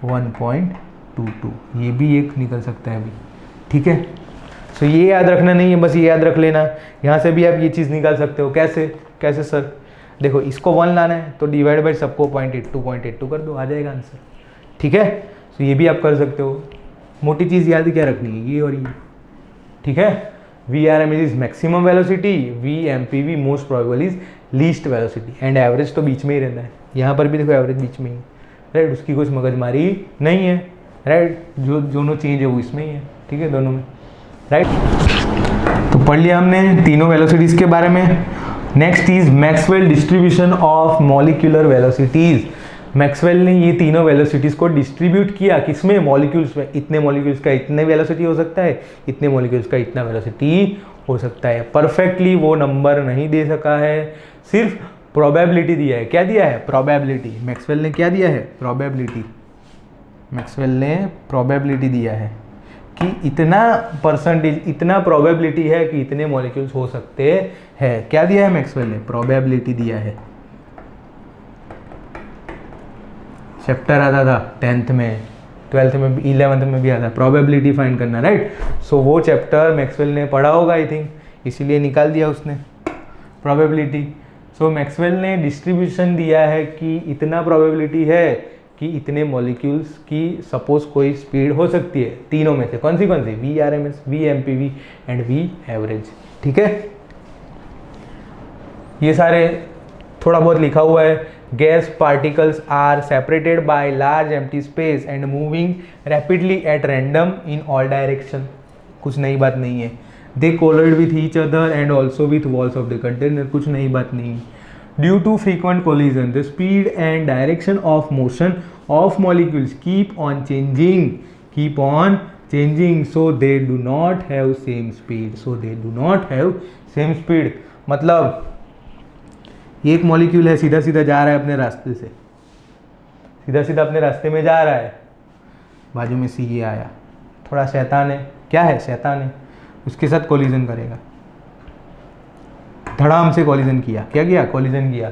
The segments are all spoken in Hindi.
1.22, ये भी एक निकल सकता है अभी, ठीक है। सो ये याद रखना नहीं है, बस ये याद रख लेना। यहाँ से भी आप ये चीज़ निकाल सकते हो। कैसे कैसे सर? देखो इसको 1 लाना है तो डिवाइड बाई सबको 0.82 कर दो, आ जाएगा आंसर, ठीक है। सो ये भी आप कर सकते हो। मोटी चीज़ याद क्या रखनी है, ये और ये, ठीक है। VRMS is maximum velocity, VMPV most probable is least velocity, and average तो बीच में ही रहता है। यहाँ पर भी देखो एवरेज बीच में ही, राइट, उसकी कुछ मगजमारी नहीं है, राइट। जो दोनों चेंज है वो इसमें ही है, ठीक है, दोनों में, राइट। तो पढ़ लिया हमने तीनों वेलोसिटीज़ के बारे में। Next is Maxwell distribution of molecular velocities. Maxwell ने ये तीनों वेलोसिटीज़ को डिस्ट्रीब्यूट किया किसमें? मॉलिक्यूल्स में। इतने मॉलिक्यूल्स का इतने वेलोसिटी हो सकता है, इतने मॉलिक्यूल्स का इतना वेलोसिटी हो सकता है। परफेक्टली वो नंबर नहीं दे सका है, सिर्फ प्रोबेबिलिटी दिया है। क्या दिया है? प्रोबेबिलिटी। मैक्सवेल ने क्या दिया है? प्रोबेबिलिटी। मैक्सवेल ने प्रोबेबिलिटी दिया है कि इतना परसेंटेज, इतना प्रोबेबिलिटी है कि इतने मॉलिक्यूल्स हो सकते हैं। क्या दिया है मैक्सवेल ने? प्रोबेबिलिटी दिया है। चैप्टर आता था 10th में, 12th में भी, 11th में भी आता, प्रोबेबिलिटी फाइंड करना, राइट। सो वो चैप्टर मैक्सवेल ने पढ़ा होगा आई थिंक, इसीलिए निकाल दिया उसने प्रोबेबिलिटी। सो मैक्सवेल ने डिस्ट्रीब्यूशन दिया है कि इतना प्रोबेबिलिटी है कि इतने मॉलिक्यूल्स की सपोज कोई स्पीड हो सकती है, तीनों में से। कौन सी? VRMS, VMPV and V average, ठीक है। ये सारे थोड़ा बहुत लिखा हुआ है। Gas particles are separated by large empty space and moving rapidly at random in all direction. कुछ नई बात नहीं है। They collide with each other and also with walls of the container. कुछ नई बात नहीं। Due to frequent collision the speed and direction of motion of molecules keep on changing so they do not have same speed. मतलब एक मॉलिक्यूल है, सीधा सीधा जा रहा है अपने रास्ते से, सीधा सीधा अपने रास्ते में जा रहा है, बाजू में सी आया, थोड़ा शैतान है। क्या है? शैतान है। उसके साथ कोलिजन करेगा, धड़ाम से कोलिजन किया। क्या किया? कोलिजन किया।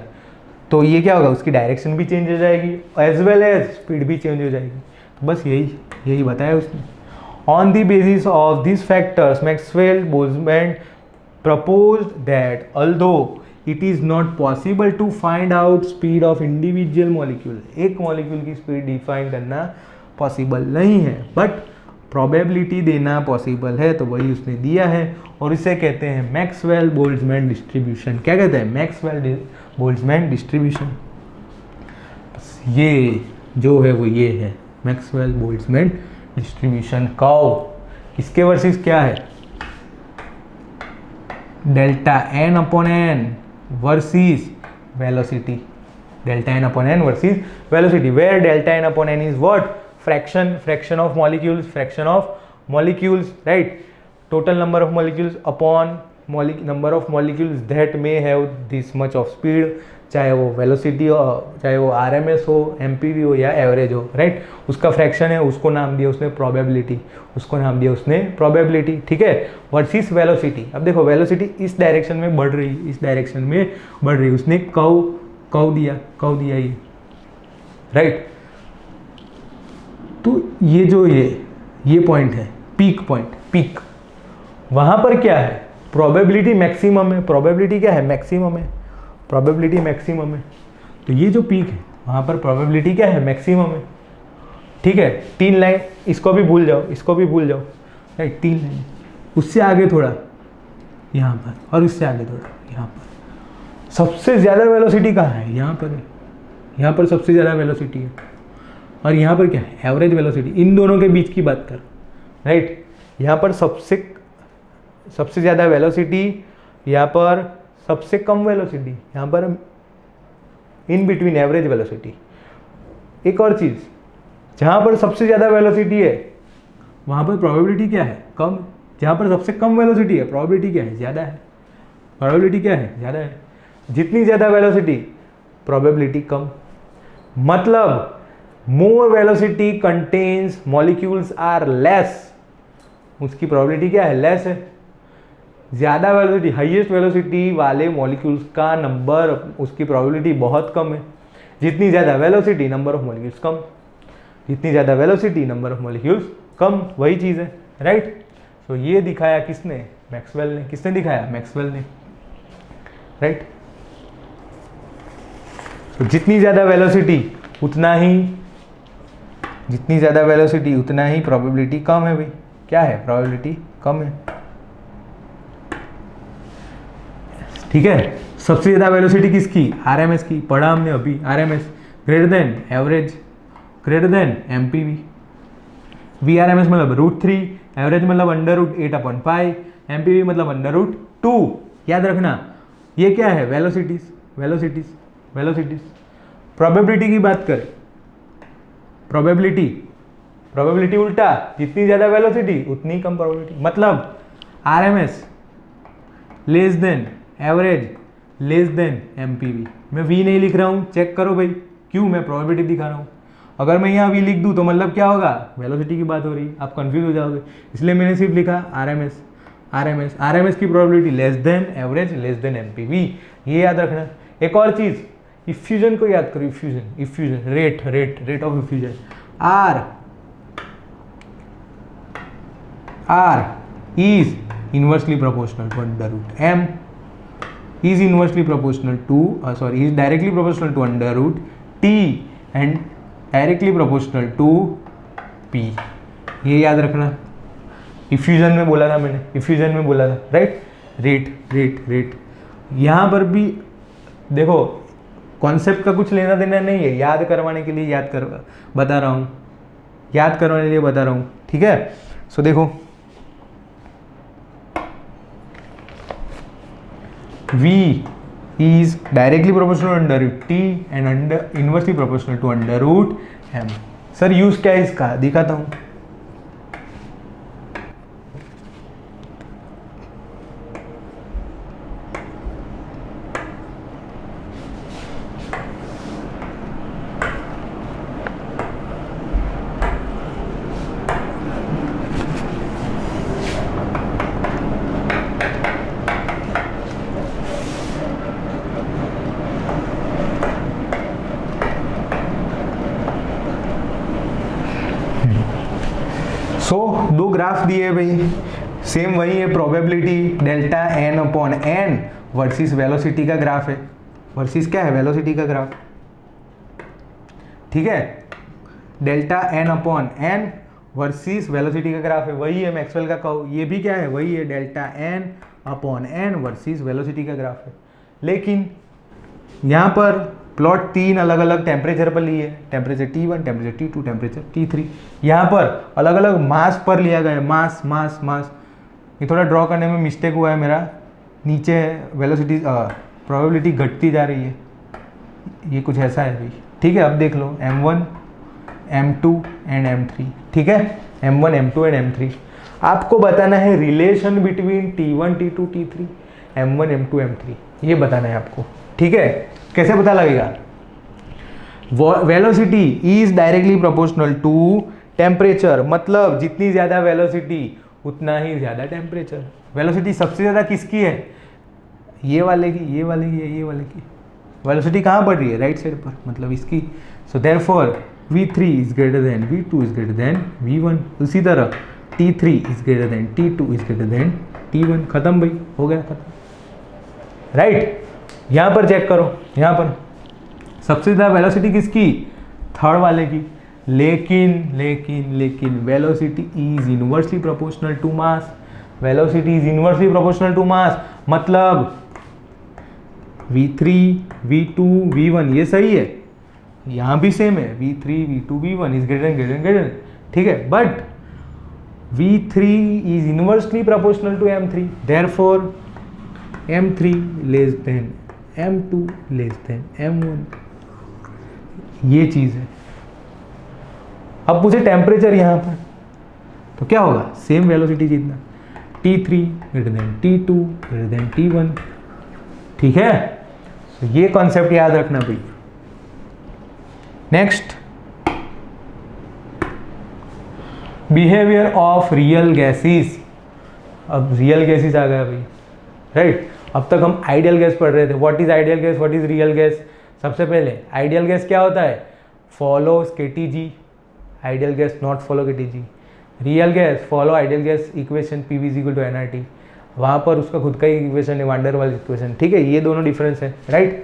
तो ये क्या होगा? उसकी डायरेक्शन भी चेंज हो जाएगी, एज वेल एज स्पीड भी चेंज हो जाएगी। तो बस यही बताया उसने। On the basis of this factors Maxwell Boltzmann proposed that although it is not possible to find out speed of individual molecule, एक मॉलिक्यूल की स्पीड डिफाइन करना पॉसिबल नहीं है, बट प्रोबेबिलिटी देना पॉसिबल है। तो वही उसने दिया है और इसे कहते हैं मैक्सवेल बोल्ट्जमैन डिस्ट्रीब्यूशन। क्या कहते हैं? Maxwell Boltzmann distribution. ये जो है वो ये है मैक्सवेल बोल्ट्जमैन डिस्ट्रीब्यूशन। काउ किसके वर्सेस क्या है? Delta N upon N versus velocity. Delta N upon N versus velocity, where delta N upon N is what? Fraction of molecules, right. Total number of molecules upon number of molecules that may have this much of speed, चाहे वो वेलोसिटी हो, चाहे वो RMS हो, MPV हो या एवरेज हो, राइट। उसका फ्रैक्शन है, उसको नाम दिया उसने प्रोबेबिलिटी, ठीक है। Versus velocity. अब देखो वेलोसिटी इस डायरेक्शन में बढ़ रही, उसने कर्व दिया ये, राइट। तो ये जो ये पॉइंट है, पीक, वहां पर क्या है? प्रोबेबिलिटी मैक्सिमम है। प्रोबेबिलिटी क्या है? मैक्सिमम है। प्रोबेबिलिटी मैक्सिमम है। तो ये जो पीक है वहाँ पर प्रोबेबिलिटी क्या है? मैक्सिमम है, ठीक है। 3 लाइन, इसको भी भूल जाओ, राइट। 3 लाइन, उससे आगे थोड़ा यहाँ पर, और उससे आगे थोड़ा यहाँ पर। सबसे ज़्यादा वेलोसिटी कहाँ है? यहाँ पर है। यहाँ पर सबसे ज़्यादा वेलोसिटी है, और यहाँ पर क्या है? Average velocity. इन दोनों के बीच की बात कर, राइट। यहाँ पर सबसे ज़्यादा वेलोसिटी, यहाँ पर सबसे कम वेलोसिटी, यहाँ पर इन बिटवीन एवरेज वेलोसिटी। एक और चीज़, जहाँ पर सबसे ज़्यादा वेलोसिटी है वहाँ पर प्रोबेबिलिटी क्या है? कम। जहाँ पर सबसे कम वेलोसिटी है प्रोबेबिलिटी क्या है? ज़्यादा है। ज़्यादा है। जितनी ज़्यादा वेलोसिटी प्रोबेबिलिटी कम। मतलब more velocity contents molecules are less, उसकी प्रोबेबिलिटी क्या है? लेस है। ज़्यादा वेलोसिटी, हाईएस्ट वेलोसिटी वाले मॉलिक्यूल्स का नंबर, उसकी प्रोबेबिलिटी बहुत कम है। जितनी ज़्यादा वेलोसिटी, नंबर ऑफ मॉलिक्यूल्स कम। जितनी ज़्यादा वेलोसिटी नंबर ऑफ मॉलिक्यूल्स कम, वही चीज़ है, राइट। तो ये दिखाया किसने? मैक्सवेल ने। किसने दिखाया? मैक्सवेल ने, राइट। तो जितनी ज़्यादा वेलोसिटी उतना ही प्रोबेबिलिटी कम है भाई। क्या है? प्रोबेबिलिटी कम है, ठीक है। सबसे ज़्यादा वेलोसिटी किसकी? आरएमएस की, पढ़ा हमने अभी। RMS greater than average, greater than MPV. VRMS मतलब √3, एवरेज मतलब √8/π, एमपीवी मतलब √2। याद रखना ये क्या है? वेलोसिटीज। प्रोबेबिलिटी की बात करें, प्रोबेबिलिटी उल्टा, जितनी ज़्यादा वेलोसिटी उतनी कम प्रोबेबिलिटी। मतलब RMS less than average less than MPV. मैं वी नहीं लिख रहा हूँ, चेक करो भाई, क्यों? मैं प्रोबेबिलिटी दिखा रहा हूँ। अगर मैं यहाँ वी लिख दूँ तो मतलब क्या होगा? वेलोसिटी की बात हो रही है, आप कंफ्यूज हो जाओगे। इसलिए मैंने सिर्फ लिखा आरएमएस की probability less than average less than MPV. ये याद रखना। एक और चीज़, इफ्यूजन को याद करो। Effusion rate of effusion. R is inversely proportional to under root m, is directly proportional to under root t and directly proportional to p। ये याद रखना। इफ्यूजन में बोला था मैंने, राइट। रेट यहाँ पर भी देखो, कॉन्सेप्ट का कुछ लेना देना नहीं है, याद करवाने के लिए बता रहा हूँ, ठीक है। सो देखो, V is directly proportional to under root t and inversely proportional to under root m। Sir use क्या है इसका? दिखाता हूं। दो ग्राफ दिए भाई, सेम वही है। Probability delta n/n versus velocity का ग्राफ है। वर्सेस क्या है? वेलोसिटी का ग्राफ, ठीक है। डेल्टा n/n वर्सेस वेलोसिटी का ग्राफ है, वही है मैक्सवेल का कर्व। ये भी क्या है? वही है, डेल्टा n/n वर्सेस वेलोसिटी का ग्राफ है। लेकिन यहाँ पर प्लॉट 3 अलग अलग टेम्परेचर पर लिए, temperature T1, temperature T2, temperature T3। यहाँ पर अलग अलग मास पर लिया गया है, मास। ये थोड़ा ड्रॉ करने में मिस्टेक हुआ है मेरा, नीचे वेलोसिटी प्रोबेबिलिटी घटती जा रही है, ये कुछ ऐसा है भाई, ठीक है। अब देख लो M1, M2 एंड M3, ठीक है। M1, M2 एंड M3 आपको बताना है relation between T1, T2, T3, M1, M2, M3, ये बताना है आपको, ठीक है। कैसे पता लगेगा? Velocity is directly proportional to temperature, मतलब जितनी ज़्यादा वेलोसिटी उतना ही ज़्यादा टेम्परेचर। वेलोसिटी सबसे ज़्यादा किसकी है? ये वाले की वेलोसिटी कहाँ बढ़ रही है? राइट साइड पर, मतलब इसकी। So therefore V3 is greater than V2 is greater than V1। उसी तरह T3 is greater than T2 is greater than T1। खत्म भाई, हो गया खत्म, राइट। यहाँ पर चेक करो, यहाँ पर सबसे ज़्यादा वेलोसिटी किसकी? थर्ड वाले की। लेकिन velocity is inversely proportional to mass. मतलब V3, V2, V1 ये सही है, यहाँ भी सेम है, V3, V2, V1 is greater, ठीक है। But V3 is inversely proportional to M3, therefore M3 less than M2 less than M1, ये चीज़ है। अब पूछे टेम्परेचर यहाँ पर, तो क्या होगा? सेम वेलोसिटी जितना, T3 greater than T2 greater than T1, ठीक है। तो ये कॉन्सेप्ट याद रखना भाई। Next, behaviour of real gases. अब रियल गैसेस आ गया भाई, राइट। अब तक हम आइडियल गैस पढ़ रहे थे। What is ideal gas, what is real gas. सबसे पहले आइडियल गैस क्या होता है? Follows KTG। Ideal gas not follow KTG, real gas follow ideal gas equation PV is equal to NRT, वहाँ पर उसका खुद का ही इक्वेशन है, वान डेर वाल्स इक्वेशन, ठीक है, ये दोनों डिफरेंस है, राइट।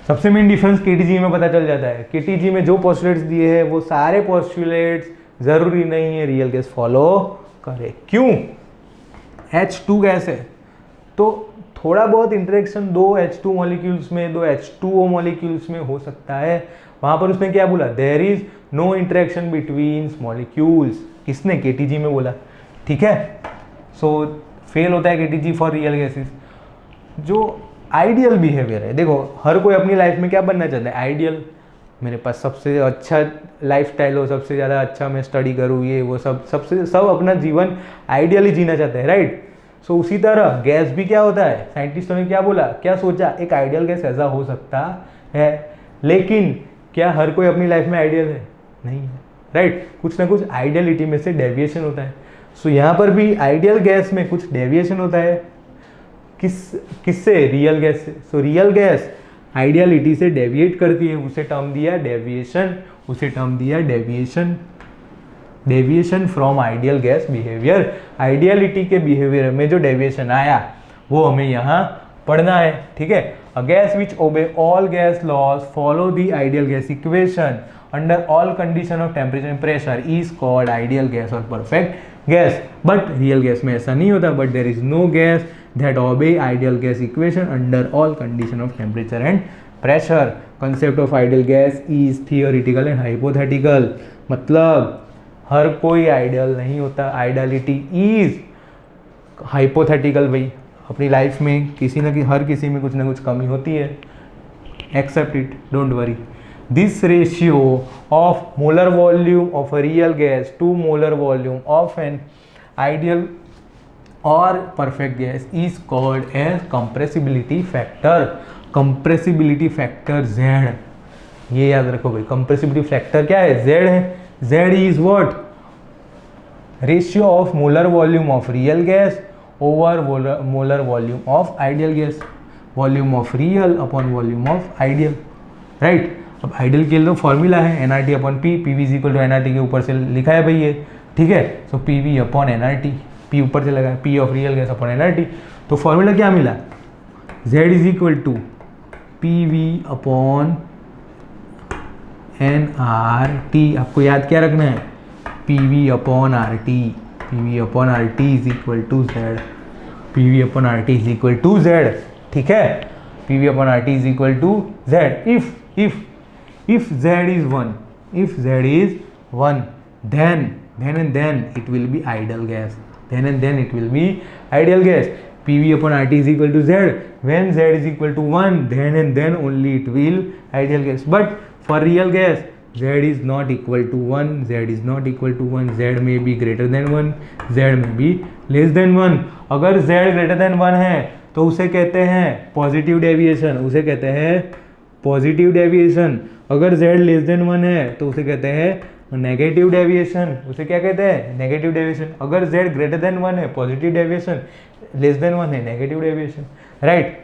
सबसे मेन डिफरेंस केटीजी में पता चल जाता है, केटीजी में जो पोस्टुलेट्स दिए हैं वो सारे पोस्टुलेट्स जरूरी नहीं है रियल गैस फॉलो करे, क्यों, H2 गैस है तो थोड़ा बहुत इंटरेक्शन दो H2 मॉलिक्यूल्स में, दो H2O मॉलिक्यूल्स में हो सकता है, वहां पर उसने क्या बोला, there is no interaction between molecules, किसने, केटीजी में बोला, ठीक है। सो फेल होता है केटीजी फॉर रियल गैसेस। जो आइडियल बिहेवियर है, देखो हर कोई अपनी लाइफ में क्या बनना चाहता है, आइडियल, मेरे पास सबसे अच्छा लाइफस्टाइल हो, सबसे ज़्यादा अच्छा मैं स्टडी करूँ, ये वो सब अपना जीवन आइडियली जीना चाहते हैं, राइट। सो उसी तरह गैस भी क्या होता है, साइंटिस्टों ने क्या बोला, क्या सोचा, एक आइडियल गैस ऐसा हो सकता है, लेकिन क्या हर कोई अपनी लाइफ में आइडियल है, नहीं है, राइट, कुछ ना कुछ आइडियलिटी में से डेविएशन होता है। सो यहाँ पर भी आइडियल गैस में कुछ डेविएशन होता है, किससे, रियल गैस से। सो रियल गैस आइडियलिटी से डेविएट करती है, उसे टर्म दिया डेविएशन, उसे टर्म दिया deviation, deviation from ideal gas behaviour, ideality के बिहेवियर में जो डेविएशन आया वो हमें यहाँ पढ़ना है, ठीक है। अ gas which obey all gas laws follow the ideal gas equation under all condition of temperature and pressure is called ideal gas और perfect gas. But real gas में ऐसा नहीं होता, but there is no gas that obey ideal gas equation under all condition of temperature and pressure. Concept of ideal gas is theoretical and hypothetical, मतलब हर कोई आइडियल नहीं होता, आइडियलिटी इज हाइपोथेटिकल, भाई अपनी लाइफ में किसी न किसी, हर किसी में कुछ ना कुछ कमी होती है, except it, don't worry. This ratio of molar volume of a real gas to molar volume of an ideal और perfect gas is called as compressibility factor, compressibility factor Z, ये याद रखो भाई, कंप्रेसिबिलिटी फैक्टर क्या है, Z है, Z is what, ratio of molar volume of real gas over molar volume of ideal gas, volume of real upon volume of ideal, right. अब आइडियल के लिए फॉर्मूला है NRT upon P, PV is equal to NRT के ऊपर से लिखा है भाई ये, ठीक है। So PV upon NRT, P ऊपर से लगा, P of real gas upon NRT, तो फॉर्मूला क्या मिला, Z is equal to PV upon NRT, आपको याद क्या रखना है, PV upon RT, PV upon RT is equal to Z, PV upon RT is equal to Z, ठीक है, PV upon RT is equal to Z, if Z is 1, if Z is 1, then and then it will be ideal gas, then and then it will be ideal gas. PV upon RT is equal to Z, when Z is equal to 1, then and then only it will ideal gas. But for real gas, Z is not equal to 1, Z is not equal to 1, Z may be greater than 1, Z may be less than 1. अगर Z greater than 1 है तो उसे कहते हैं पॉजिटिव डेविएशन, उसे कहते हैं पॉजिटिव डेविएशन। अगर Z लेस देन 1 है तो उसे कहते हैं नेगेटिव डेविएशन, उसे क्या कहते हैं, नेगेटिव डेविएशन। अगर Z ग्रेटर देन 1 है पॉजिटिव डेविएशन, लेस देन 1 है negative deviation, right.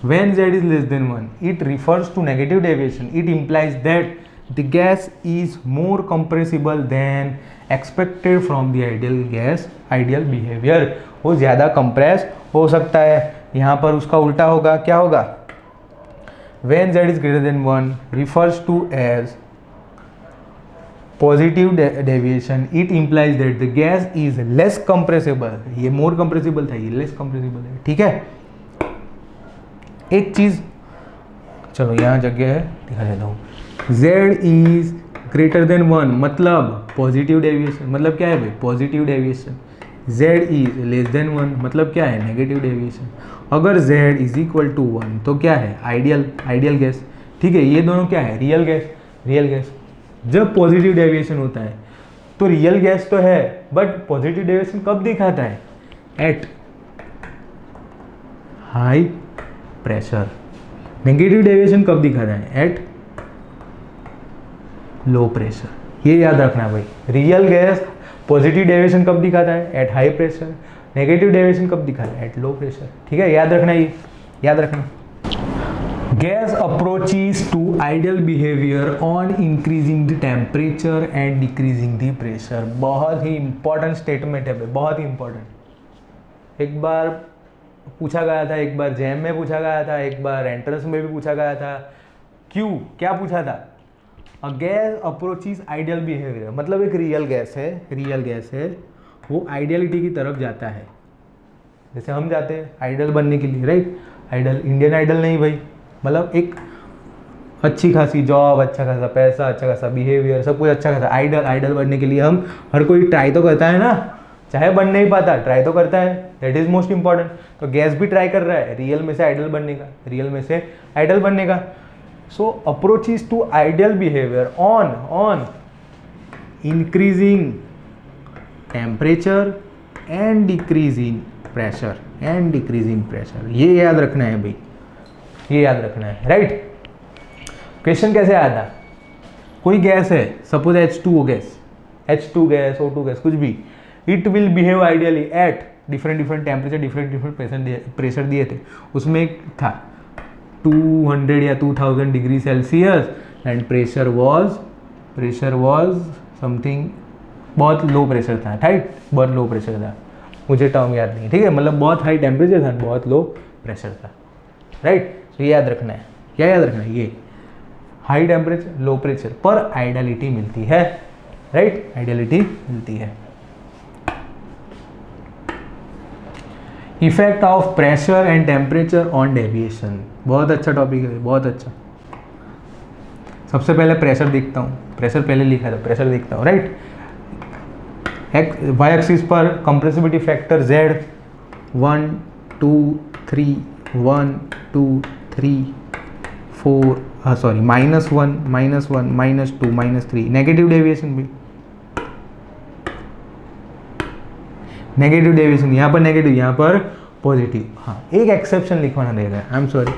When Z is less than 1, it refers to negative deviation. It implies that the gas is more compressible than expected from the ideal gas, ideal behavior. वो ज़्यादा कंप्रेस हो सकता है। यहाँ पर उसका उल्टा होगा, क्या होगा, when Z is greater than 1 refers to as positive deviation. It implies that the gas is less compressible. ये more compressible था, ये less compressible है, ठीक है। एक चीज़, चलो यहाँ जगह है दिखा देता हूँ, Z is greater than 1 मतलब पॉजिटिव डेविएशन, मतलब क्या है भाई, positive deviation. Z is less than 1 मतलब क्या है, नेगेटिव डेविएशन। अगर Z is equal to 1 तो क्या है, आइडियल गैस, ठीक है। ये दोनों क्या है, रियल गैस। जब पॉजिटिव डेविएशन होता है तो रियल गैस तो है, बट पॉजिटिव डेविएशन कब दिखाता है, at high pressure. Negative deviation कब दिखाता है, एट लो प्रेशर। ये याद रखना है भाई, रियल गैस पॉजिटिव डेविएशन कब दिखाता है, at high pressure. Negative deviation कब दिखाता है, एट लो प्रेशर, ठीक है। याद रखना, ये याद रखना। Gas approaches to ideal behaviour on increasing the temperature and decreasing the pressure. बहुत ही इंपॉर्टेंट स्टेटमेंट है भाई, बहुत ही इंपॉर्टेंट। एक बार पूछा गया था, एक बार जैम में पूछा गया था, एक बार एंट्रेंस में भी पूछा गया था। क्यों, क्या पूछा था? A gas approaches ideal behaviour, मतलब एक रियल गैस है, वो आइडियलिटी की तरफ जाता है, जैसे हम जाते हैं आइडल बनने के लिए, राइट? आइडल, इंडियन आइडल नहीं भाई, मतलब एक अच्छी खासी जॉब, अच्छा खासा पैसा, अच्छा खासा बिहेवियर, सब कुछ अच्छा खासा। आइडल बनने के लिए हम हर कोई ट्राई तो करता है ना, चाहे बन नहीं पाता ट्राई तो करता है, दैट इज मोस्ट इंपॉर्टेंट। तो गैस भी ट्राई कर रहा है रियल में से आइडल बनने का, so approaches to ideal behaviour on increasing temperature and decreasing pressure. ये याद रखना है भाई, ये याद रखना है, राइट? क्वेश्चन कैसे आया था? कोई गैस है, suppose H2O gas, O2 gas, कुछ भी, it will behave ideally at different temperature, different pressure दिए थे। उसमें एक था 200 या 2000 degree Celsius and pressure was something, बहुत लो प्रेशर था, राइट? बहुत लो प्रेशर था, मुझे टर्म याद नहीं, ठीक है? मतलब बहुत हाई टेम्परेचर था, बहुत लो प्रेशर था, राइट? तो ये याद रखना है, क्या याद रखना है? ये हाई टेम्परेचर लो प्रेशर पर आइडियलिटी मिलती है, राइट? आइडियलिटी मिलती है। Effect of pressure and temperature on deviation, बहुत अच्छा टॉपिक है, बहुत अच्छा। सबसे पहले प्रेशर देखता हूँ, प्रेशर पहले लिखा था, प्रेशर देखता हूँ, राइट? वाई एक्सिस पर compressibility factor Z 1 2 3 1 2 3 4 sorry -1 -2 -3, negative deviation भी, नेगेटिव डेविएशन, यहाँ पर नेगेटिव, यहाँ पर पॉजिटिव। हाँ, एक एक्सेप्शन लिखवाना रहेगा, आई एम सॉरी,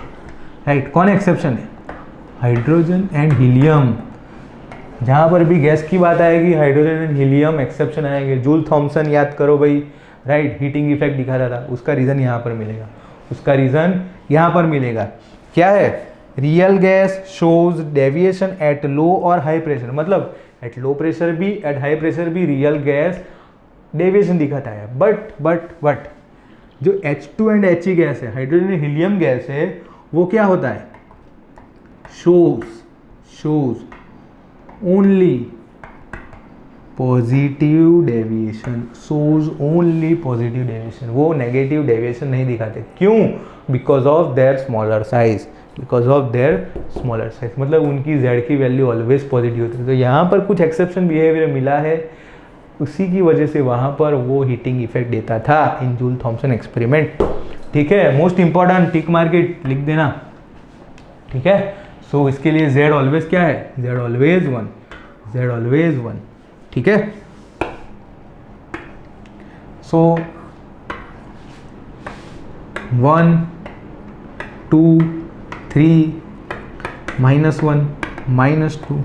राइट? कौन एक्सेप्शन है? Hydrogen and helium. जहाँ पर भी गैस की बात आएगी, हाइड्रोजन एंड हीलियम एक्सेप्शन आएंगे। जूल थॉमसन याद करो भाई, राइट? हीटिंग इफेक्ट दिखा रहा था, उसका रीज़न यहाँ पर मिलेगा, क्या है? Real gas shows deviation at low और हाई प्रेशर, मतलब एट लो प्रेशर भी, एट हाई प्रेशर भी रियल गैस डेविएशन दिखाता है। बट जो H2 एंड He गैस है, हाइड्रोजन एंड हीलियम गैस है, वो क्या होता है? शोज ओनली पॉजिटिव डेविएशन, वो नेगेटिव डेविएशन नहीं दिखाते। क्यों? Because of their smaller size, मतलब उनकी Z की वैल्यू ऑलवेज पॉजिटिव होती है। तो यहाँ पर कुछ एक्सेप्शन बिहेवियर मिला है, उसी की वजह से वहाँ पर वो हीटिंग इफेक्ट देता था इन जूल थॉमसन एक्सपेरिमेंट, ठीक है? मोस्ट इंपॉर्टेंट, टिक मार के लिख देना, ठीक है? सो इसके लिए Z ऑलवेज क्या है? Z ऑलवेज 1, ठीक है? सो 1 2 3 -1 -2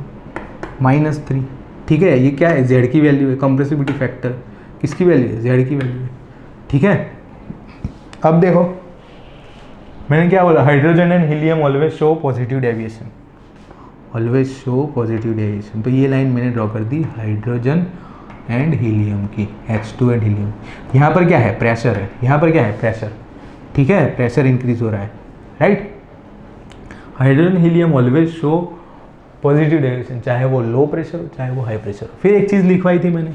-3, ठीक है? ये क्या है? Z की वैल्यू है, कंप्रेसिबिलिटी फैक्टर किसकी वैल्यू है? Z की वैल्यू है, ठीक है? अब देखो मैंने क्या बोला, hydrogen and helium always show positive deviation, तो ये लाइन मैंने ड्रॉ कर दी हाइड्रोजन एंड हीलियम की, H2 एंड हीलियम। यहाँ पर क्या है? प्रेशर है, यहाँ पर क्या है? प्रेशर, ठीक है? प्रेशर इंक्रीज हो रहा है, right? Hydrogen helium always show positive deviation, चाहे वो लो प्रेशर हो चाहे वो हाई प्रेशर हो। फिर एक चीज़ लिखवाई थी मैंने,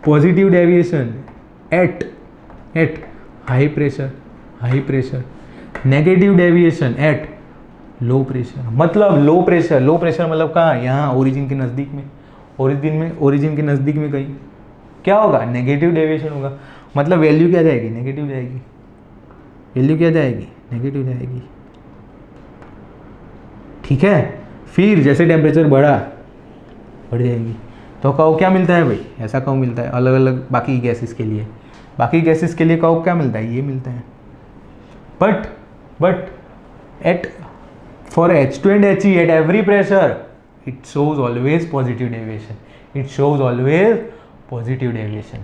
positive deviation at high pressure, negative deviation at low pressure. मतलब लो प्रेशर मतलब कहाँ? यहाँ ओरिजिन के नज़दीक में, ओरिजिन के नज़दीक में कहीं क्या होगा? नेगेटिव डेविएशन होगा। मतलब वैल्यू क्या जाएगी? नेगेटिव जाएगी, ठीक है? फिर जैसे टेम्परेचर बढ़ जाएगी तो कर्व क्या मिलता है भाई? ऐसा कर्व मिलता है अलग अलग बाकी गैसेस के लिए कर्व क्या मिलता है? ये मिलता है। But at for H2 and He at every pressure it shows always positive deviation,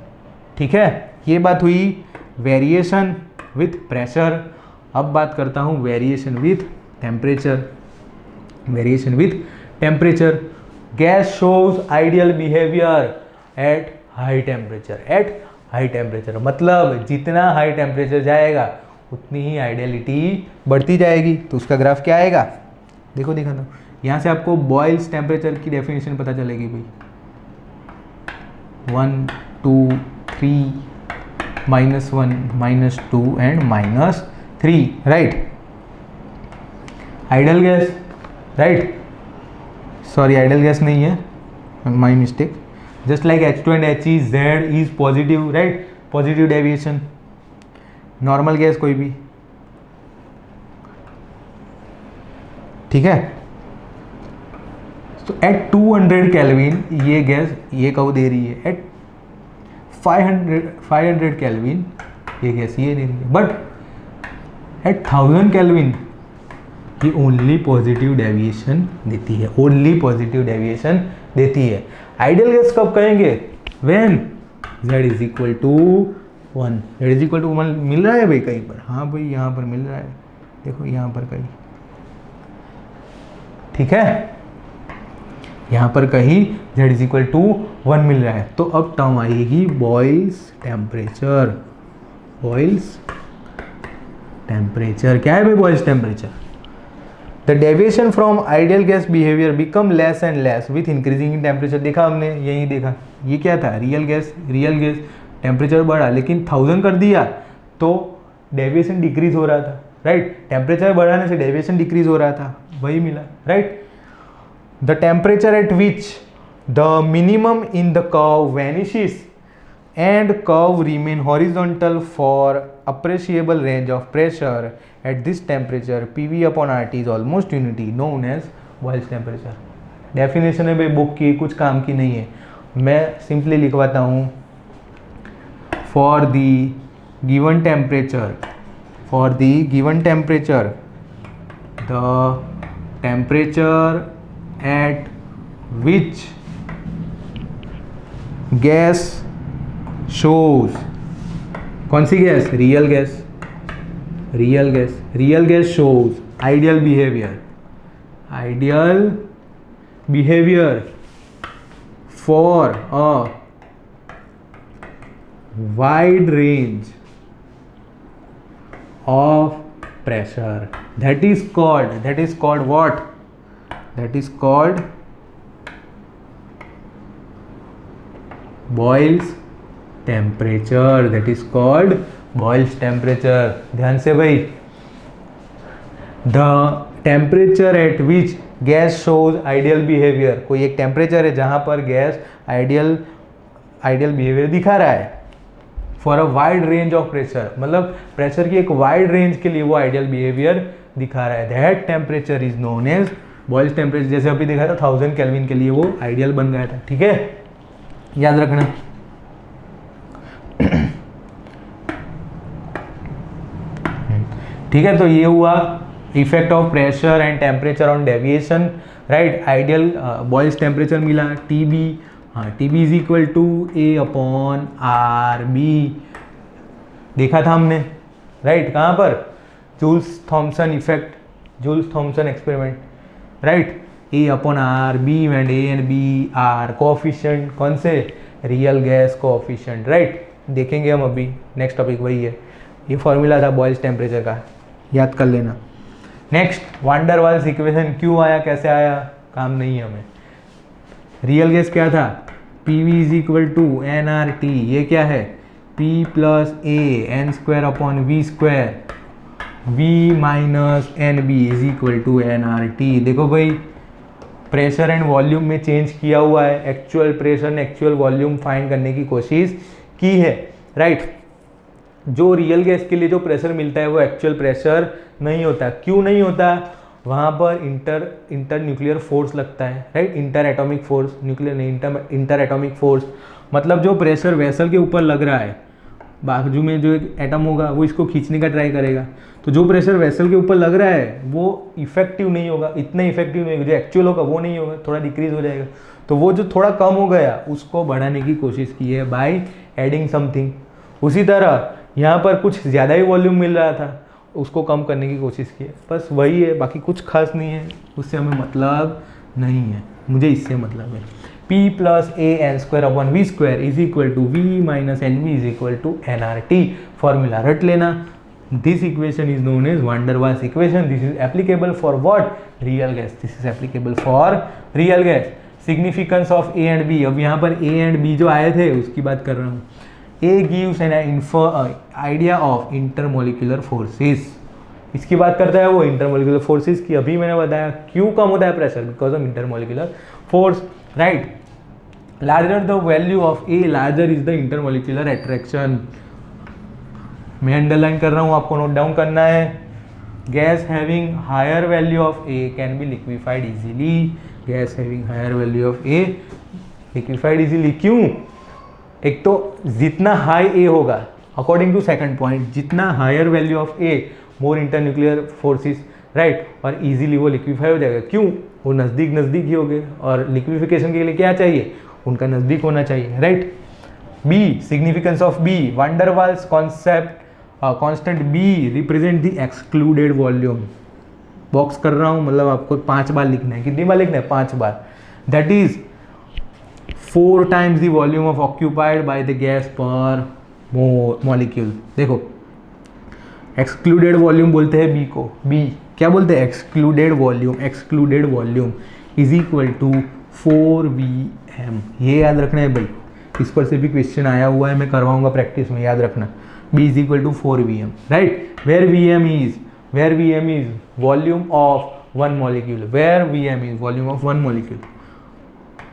ठीक है? ये बात हुई वेरिएशन विथ प्रेशर। अब बात करता हूँ variation with temperature, variation with temperature. Gas shows ideal behaviour at high temperature, at high temperature मतलब जितना हाई टेम्परेचर जाएगा उतनी ही आइडियलिटी बढ़ती जाएगी। तो उसका ग्राफ क्या आएगा, देखो दिखा दो, यहाँ से आपको बॉयल्स टेम्परेचर की डेफिनेशन पता चलेगी भाई, 1 2 3 -1 -2 and -3, right. Ideal gas, right, sorry ideal gas नहीं है, my mistake. Just like H2 and HE, Z is positive, right, positive deviation. Normal gas कोई भी, ठीक है। तो एट 200 केल्विन ये गैस ये कब दे रही है, एट 500 केल्विन ये गैस ये दे रही है, बट एट 1000 केल्विन ये ओनली पॉजिटिव डेविएशन देती है, ओनली पॉजिटिव डेविएशन देती है। आइडियल गैस कब कहेंगे, when Z is equal to 1, Z is equal to 1 मिल रहा है भाई कहीं पर, हाँ भाई यहाँ पर मिल रहा है, देखो यहाँ पर कहीं, ठीक है, यहाँ पर कहीं Z इज इक्वल टू 1 मिल रहा है। तो अब टर्म आएगी बॉयल्स टेम्परेचर, बॉयल्स टेम्परेचर क्या है भाई, boils temperature. The deviation from ideal gas behaviour become less and less with increasing in temperature. देखा हमने, यही देखा, ये क्या था, रियल गैस टेम्परेचर बढ़ा लेकिन 1000 कर दिया तो डेविएशन डिक्रीज हो रहा था, राइट, टेम्परेचर बढ़ाने से डेविएशन डिक्रीज हो रहा था, वही मिला, right. The temperature at which the minimum in the curve vanishes and curve remain horizontal for appreciable range of pressure at this temperature, PV upon RT is almost unity known as Boyle's temperature। Definition है भाई बुक की, कुछ काम की नहीं है, मैं सिंपली लिखवाता हूँ। For the given temperature, for the given temperature the temperature at which gas shows, कौन सी gas, real gas, real gas, real gas shows ideal behaviour, ideal behaviour for a wide range of pressure, that is called what, that is called Boyle's temperature, that is called Boyle's temperature. ध्यान से भाई, the temperature at which gas shows ideal behaviour, कोई एक टेम्परेचर है जहां पर गैस आइडियल बिहेवियर दिखा रहा है for a wide range of pressure, मतलब प्रेशर की एक वाइड रेंज के लिए वो आइडियल बिहेवियर दिखा रहा है, that temperature is known as Boyle's temperature. जैसे अभी देखा था 1000 केल्विन के लिए वो आइडियल बन गया था, ठीक है, याद रखना। ठीक है, तो ये हुआ effect of pressure and temperature on deviation, right. Ideal Boyle's temperature मिला TB, हाँ TB is equal to A/RB देखा था हमने, राइट, कहाँ पर, Joule's Thomson effect, Joule's Thomson experiment, right. A/RB and A and B are coefficient, कौन से, रियल गैस कोएफिशिएंट, राइट। देखेंगे हम अभी, नेक्स्ट टॉपिक वही है, ये फॉर्मूला था बॉयल्स टेम्परेचर का, याद कर लेना। नेक्स्ट, वान डर वाल्स इक्वेशन क्यों आया, कैसे आया, काम नहीं है हमें। रियल गैस क्या था, PV is equal to nRT, ये क्या है, P plus A n²/v², V minus NB is equal to nRT। देखो भाई, प्रेशर एंड वॉल्यूम में चेंज किया हुआ है, actual pressure and actual volume find करने की कोशिश की है, राइट। जो रियल गैस के लिए जो प्रेशर मिलता है वो एक्चुअल प्रेशर नहीं होता, क्यों नहीं होता, वहाँ पर इंटर न्यूक्लियर फोर्स लगता है, right, inter atomic force, nuclear नहीं, इंटर एटॉमिक फोर्स, मतलब जो प्रेशर वेसल के ऊपर लग रहा है, बाजू में जो एक एटम होगा वो इसको खींचने का ट्राई करेगा, तो जो प्रेशर वेसल के ऊपर लग रहा है वो इफेक्टिव नहीं होगा, इतना इफेक्टिव नहीं होगा, जो एक्चुअल होगा वो नहीं होगा, थोड़ा डिक्रीज हो जाएगा। तो वो जो थोड़ा कम हो गया उसको बढ़ाने की कोशिश की है बाय एडिंग समथिंग। उसी तरह यहाँ पर कुछ ज़्यादा ही वॉल्यूम मिल रहा था उसको कम करने की कोशिश की है, बस वही है, बाकी कुछ खास नहीं है, उससे हमें मतलब नहीं है, मुझे इससे मतलब है। P plus A N square upon V square is equal to V minus N V is equal to N R T. Formula रट लेना। This equation is known as van der Waals equation. This is applicable for what? Real gas. This is applicable for real gas. Significance of A and B, अब यहाँ पर ए एंड बी जो आए थे उसकी बात कर रहा हूँ। A gives an idea of intermolecular forces, इसकी बात करता है वो इंटरमोलिकुलर फोर्सेस की। अभी मैंने बताया क्यों कम होता है pressure, because of intermolecular force, right. Larger the value of A, larger is the intermolecular attraction. मैं अंडरलाइन कर रहा हूँ, आपको नोट डाउन करना है। Gas having higher value of A can be liquefied easily. Gas having higher value of A liquefied easily, क्यों? एक तो जितना हाई ए होगा, अकॉर्डिंग टू सेकंड पॉइंट, जितना higher value of A more internuclear forces, right, और इजीली वो लिक्विफाई हो जाएगा। क्यों? वो नज़दीक नज़दीक ही हो गए, और लिक्विफिकेशन के लिए क्या चाहिए? उनका नज़दीक होना चाहिए, right. B, significance of B, van der Waals concept constant B represent the excluded volume. Box कर रहा हूँ, मतलब आपको 5 बार लिखना है। कितनी बार लिखना है? 5 बार। That is 4 times the volume of occupied by the gas per molecule। देखो, एक्सक्लूडेड वॉल्यूम बोलते हैं बी को। बी क्या बोलते हैं? Excluded volume. Excluded volume is equal to 4Vm। ये याद रखना है भाई, इस पर से भी क्वेश्चन आया हुआ है, मैं करवाऊंगा प्रैक्टिस में, याद रखना। B is equal to 4Vm, right. Where Vm is volume of one molecule. Where Vm is volume of one molecule.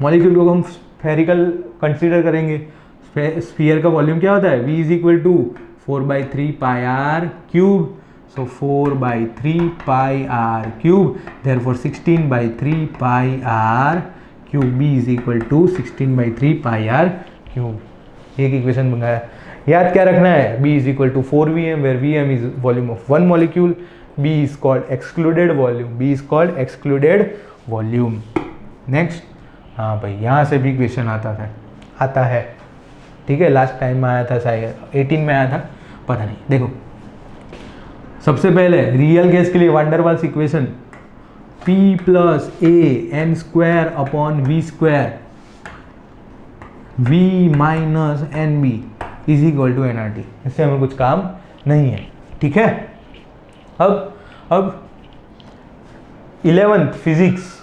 Molecule को हम स्फेरिकल कंसीडर करेंगे। स्फीयर का वॉल्यूम क्या होता है? V is equal to 4/3 pi R cube. So 4/3 pi R cube, therefore 16/3 pi R cube. B is equal to 16/3 pi R cube. एक इक्वेशन बनाया, याद क्या रखना है? B is equal to 4Vm, where Vm is volume of one molecule. B is called excluded volume. B is called excluded volume. Next, हाँ भाई, यहाँ से भी क्वेश्चन आता है, ठीक है। लास्ट टाइम में आया था, शायद 18 में आया था, पता नहीं। देखो, सबसे पहले रियल गैस के लिए van der Waals equation, P plus A N square upon V square, V minus N B is equal to nRT। इससे हमें कुछ काम नहीं है, ठीक है। अब 11th फिजिक्स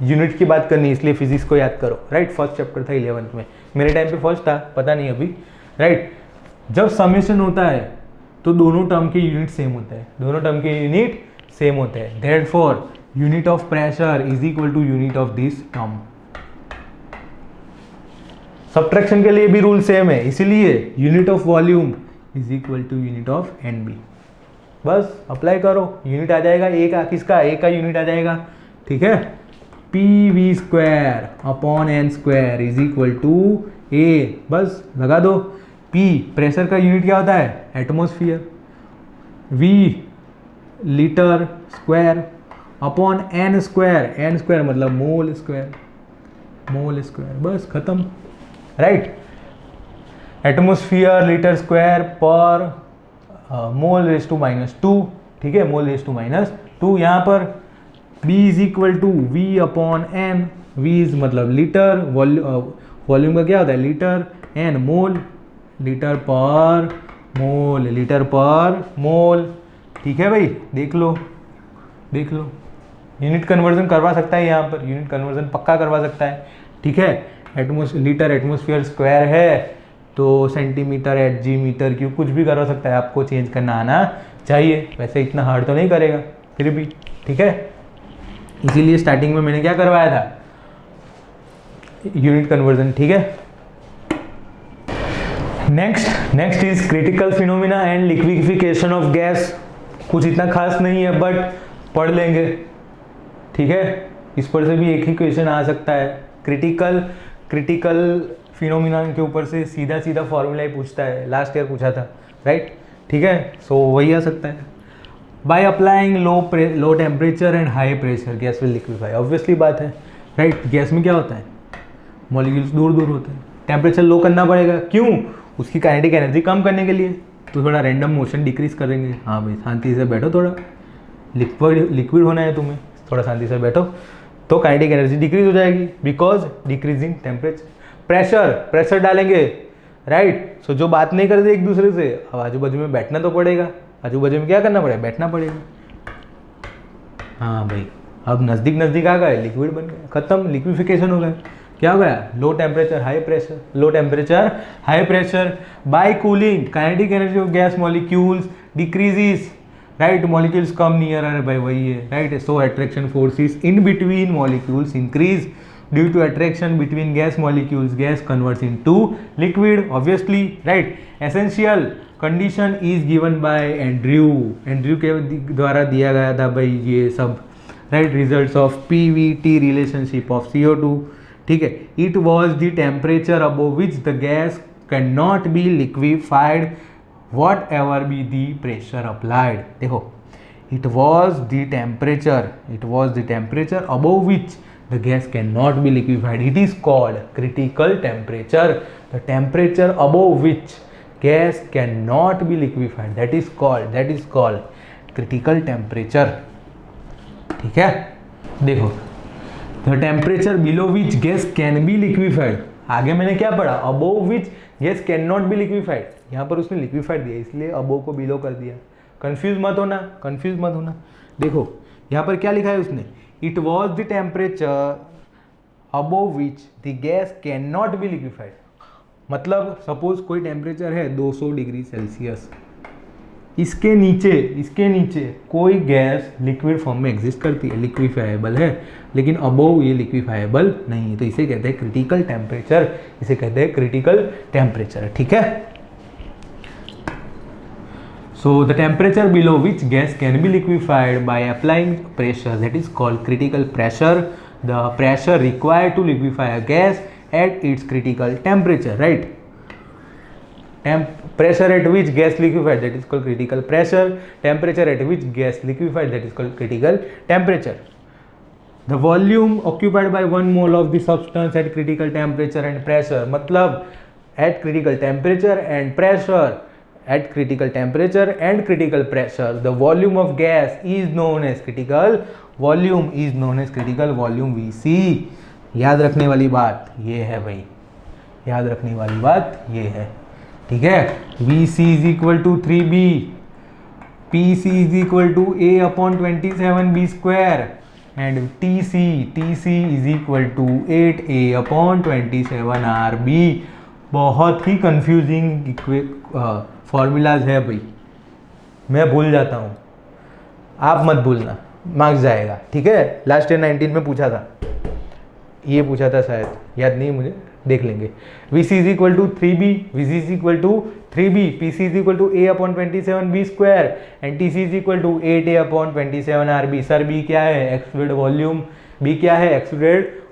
यूनिट की बात करनी, इसलिए फिजिक्स को याद करो, राइट। फर्स्ट चैप्टर था 11th में, मेरे टाइम पे फर्स्ट था, पता नहीं अभी, राइट। जब समेशन होता है तो दोनों टर्म के यूनिट सेम होते हैं, दोनों टर्म के यूनिट सेम होते हैं। Therefore unit of pressure is equal to unit of this term. Subtraction के लिए भी रूल सेम है, इसीलिए unit of volume is equal to unit of N B. बस अप्लाई करो, यूनिट आ जाएगा ए का। किसका? ए का यूनिट आ जाएगा, ठीक है। P V square upon N square is equal to A, बस लगा दो। पी प्रेशर का यूनिट क्या होता है? Atmosphere. V litre square upon N square मतलब मोल स्क्वायर, बस खत्म, राइट। एटमॉस्फेयर लीटर स्क्वायर पर मोल रेज टू -2, ठीक है, मोल रेज टू -2। यहाँ पर B is equal to V upon N. V is मतलब लीटर, वॉल्यूम का क्या होता है? लीटर, एन मोल, लीटर पर मोल, ठीक है भाई। देख लो, यूनिट कन्वर्जन करवा सकता है, यहाँ पर यूनिट कन्वर्जन पक्का करवा सकता है, ठीक है। लीटर एटमॉस्फेयर स्क्वायर है तो सेंटीमीटर, एचजी, मीटर क्यूब, कुछ भी करवा सकता है, आपको चेंज करना आना चाहिए। वैसे इतना हार्ड तो नहीं करेगा, फिर भी ठीक है। इसीलिए स्टार्टिंग में मैंने क्या करवाया था? यूनिट कन्वर्जन, ठीक है। Next is critical phenomena and liquefaction of gas. कुछ इतना खास नहीं है, बट पढ़ लेंगे, ठीक है। इस पर से भी एक ही क्वेश्चन आ सकता है। क्रिटिकल फिनोमिना के ऊपर से सीधा फॉर्मूला ही पूछता है, लास्ट ईयर पूछा था, राइट, ठीक है। सो वही आ सकता है। By applying low temperature and high pressure gas will liquefy. Obviously बात है, राइट। गैस में क्या होता है? मॉलिक्यूल्स दूर होते हैं, टेम्परेचर लो करना पड़ेगा। क्यों? उसकी काइनेटिक एनर्जी कम करने के लिए, तो थोड़ा रैंडम मोशन डिक्रीज करेंगे। हाँ भाई शांति से बैठो, थोड़ा लिक्विड होना है तुम्हें, थोड़ा शांति से बैठो, तो काइनेटिक एनर्जी डिक्रीज हो जाएगी बिकॉज डिक्रीजिंग टेम्परेचर। प्रेशर डालेंगे, राइट। सो जो बात नहीं करते एक दूसरे से, अब आजू बाजू में बैठना तो पड़ेगा, आजू बाजू में क्या करना पड़ेगा, बैठना पड़ेगा। हाँ भाई अब नज़दीक आ गए, लिक्विड बन गया, खत्म, लिक्विफिकेशन हो गया। क्या हो गया, low temperature high pressure, low temperature high pressure. By cooling kinetic energy of gas molecules decreases, right, molecules come near, भाई वही है, right. So attraction forces in between molecules increase due to attraction between gas molecules, gas converts into liquid obviously, right. Essential condition is given by Andrew के द्वारा दिया गया था भाई ये सब, right. Results of PVT relationship of CO2, ठीक है। It was the temperature above which the gas can not be liquefied what ever be the pressure applied. देखो it was the temperature above which the gas cannot be liquefied, it is called critical temperature. The temperature above which gas cannot be liquefied, that is called critical temperature, ठीक है। देखो the temperature below which gas can be liquefied, आगे मैंने क्या पढ़ा, above which gas cannot be liquefied, यहाँ पर उसने लिक्विफाइड दिया इसलिए above को below कर दिया। कंफ्यूज मत होना। देखो यहाँ पर क्या लिखा है उसने, it was the temperature above which the gas can not be liquefied. मतलब सपोज कोई टेम्परेचर है 200 डिग्री सेल्सियस, इसके नीचे कोई गैस लिक्विड फॉर्म में एग्जिस्ट करती है, लिक्विफाइबल है, लेकिन अबोव ये लिक्विफाइबल नहीं है, तो इसे कहते हैं क्रिटिकल टेम्परेचर, ठीक है। So the temperature below which gas can be liquefied by applying pressure, that is called critical pressure. The pressure required to liquefy a gas at its critical temperature, right? Pressure at which gas liquefied, that is called critical pressure. Temperature at which gas liquefied, that is called critical temperature. The volume occupied by 1 mole of the substance at critical temperature and pressure, मतलब at critical temperature and pressure, at critical temperature and critical pressure, the volume of gas is known as critical volume VC। याद रखने वाली बात ये है भाई, ठीक है। VC is equal to 3B, PC is equal to A upon 27B square and TC is equal to 8A upon 27RB। बहुत ही कंफ्यूजिंग फॉर्मूलाज है भाई, मैं भूल जाता हूँ, आप मत भूलना, मार्क्स जाएगा, ठीक है। लास्ट ईयर 19 में पूछा था, ये पूछा था शायद, याद नहीं मुझे, देख लेंगे। VC is equal to 3B, PC is equal to A upon 27B square and TC is equal to 8A upon 27RB। Sir B क्या है, एक्सक्लूडेड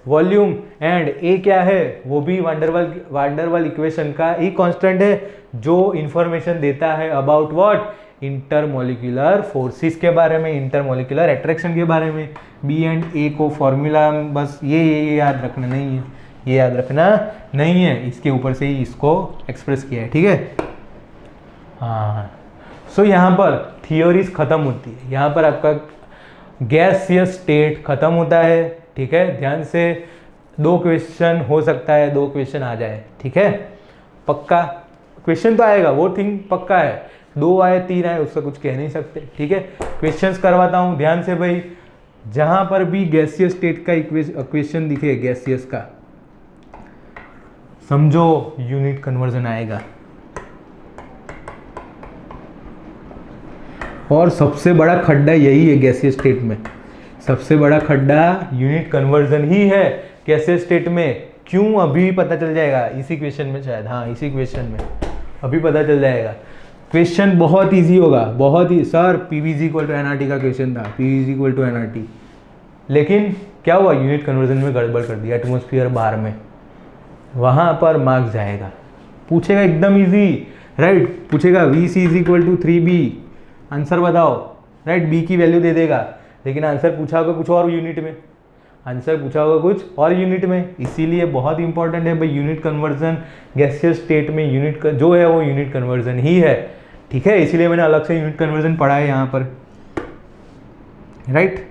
वॉल्यूम, एंड A क्या है, वो भी वांडरवाल इक्वेशन का ही कांस्टेंट है, जो इंफॉर्मेशन देता है अबाउट व्हाट, इंटरमोलिकुलर फोर्सेस के बारे में, इंटरमोलिकुलर अट्रैक्शन के बारे में। B एंड A को फॉर्मूला बस ये याद रखना नहीं है, इसके ऊपर से ही इसको एक्सप्रेस किया है, ठीक है। हाँ, सो यहाँ पर थियोरीज खत्म होती है, यहाँ पर आपका गैसियस स्टेट खत्म होता है, ठीक है। ध्यान से 2 क्वेश्चन हो सकता है, 2 क्वेश्चन आ जाए, ठीक है। पक्का क्वेश्चन तो आएगा, वो थिंग पक्का है, 2 आए 3 आए उसका कुछ कह नहीं सकते, ठीक है। क्वेश्चंस करवाता हूँ ध्यान से भाई, जहां पर भी गैसियस स्टेट का क्वेश्चन दिखे गैसियस का, समझो यूनिट कन्वर्जन आएगा। और सबसे बड़ा खड्डा यही है गैसियस स्टेट में, सबसे बड़ा खड्डा यूनिट कन्वर्जन ही है गैसियस स्टेट में। क्यों, अभी पता चल जाएगा इसी क्वेश्चन में शायद, हाँ इसी क्वेश्चन में अभी पता चल जाएगा। क्वेश्चन बहुत इजी होगा, बहुत ही। Sir PV equal to NRT का क्वेश्चन था, PV इक्वल टू NRT, लेकिन क्या हुआ, यूनिट कन्वर्जन में गड़बड़ कर दिया, एटमॉस्फेयर बाहर में, वहाँ पर मार्क्स जाएगा। पूछेगा एकदम इजी, राइट, पूछेगा VC is equal to 3B, answer बताओ, राइट, B की वैल्यू दे देगा, लेकिन आंसर पूछा होगा कुछ और यूनिट में, इसीलिए बहुत इंपॉर्टेंट है भाई यूनिट कन्वर्जन। गैसियस स्टेट में यूनिट जो है वो यूनिट कन्वर्जन ही है, ठीक है, इसीलिए मैंने अलग से यूनिट कन्वर्जन पढ़ा है यहाँ पर, राइट।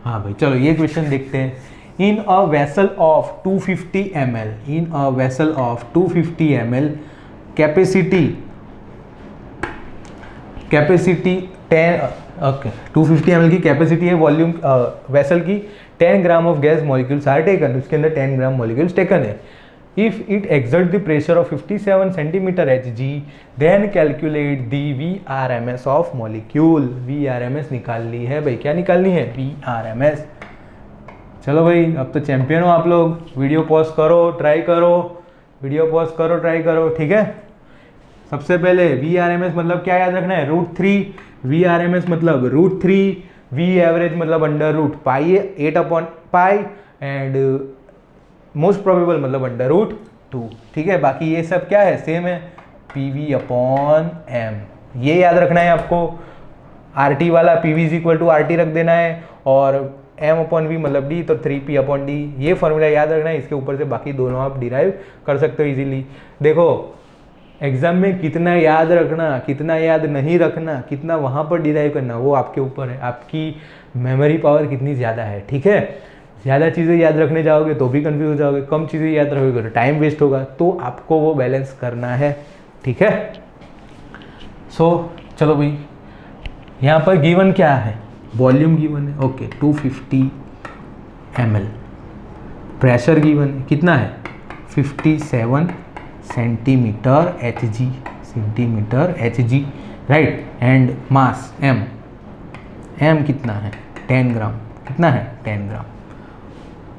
हाँ भाई चलो ये क्वेश्चन देखते हैं। In a vessel of 250 ml, in a vessel of 250 ml capacity 10, okay 250 ml की कैपेसिटी है, वॉल्यूम वेसल की, 10 gram of gas molecules are taken, उसके अंदर 10 ग्राम मॉलिक्यूल्स टेकन है। If it exert the pressure of 57 centimetre Hg, then calculate the VRMS of molecule. VRMS निकाल ली है भाई, क्या निकालनी है? VRMS। चलो भाई अब तो चैंपियन हो आप लोग, वीडियो पॉज करो, ट्राई करो, वीडियो पॉज करो, ट्राई करो, ठीक है। सबसे पहले VRMS मतलब क्या याद रखना है? √3। VRMS मतलब √3, V एवरेज मतलब अंडर रूट पाई, 8/पाई, एंड मोस्ट प्रोबेबल मतलब अंडर √2, ठीक है। बाकी ये सब क्या है? सेम है, PV/m। ये याद रखना है आपको। RT वाला PV = RT रख देना है, और m/v मतलब d, तो 3p/d, ये फॉर्मूला याद रखना है। इसके ऊपर से बाकी दोनों आप डिराइव कर सकते हो इजीली। देखो एग्जाम में कितना याद रखना, कितना याद नहीं रखना, कितना वहाँ पर डिराइव करना, वो आपके ऊपर है, आपकी मेमोरी पावर कितनी ज़्यादा है, ठीक है। ज़्यादा चीज़ें याद रखने जाओगे तो भी कंफ्यूज हो जाओगे, कम चीज़ें याद रखोगे तो टाइम वेस्ट होगा, तो आपको वो बैलेंस करना है, ठीक है। सो चलो भाई, यहाँ पर गिवन क्या है? वॉल्यूम गिवन है, ओके 250 ml। प्रेशर गिवन है, कितना है? 57 centimetre Hg, right. And mass m कितना है? 10 ग्राम। कितना है? 10 ग्राम,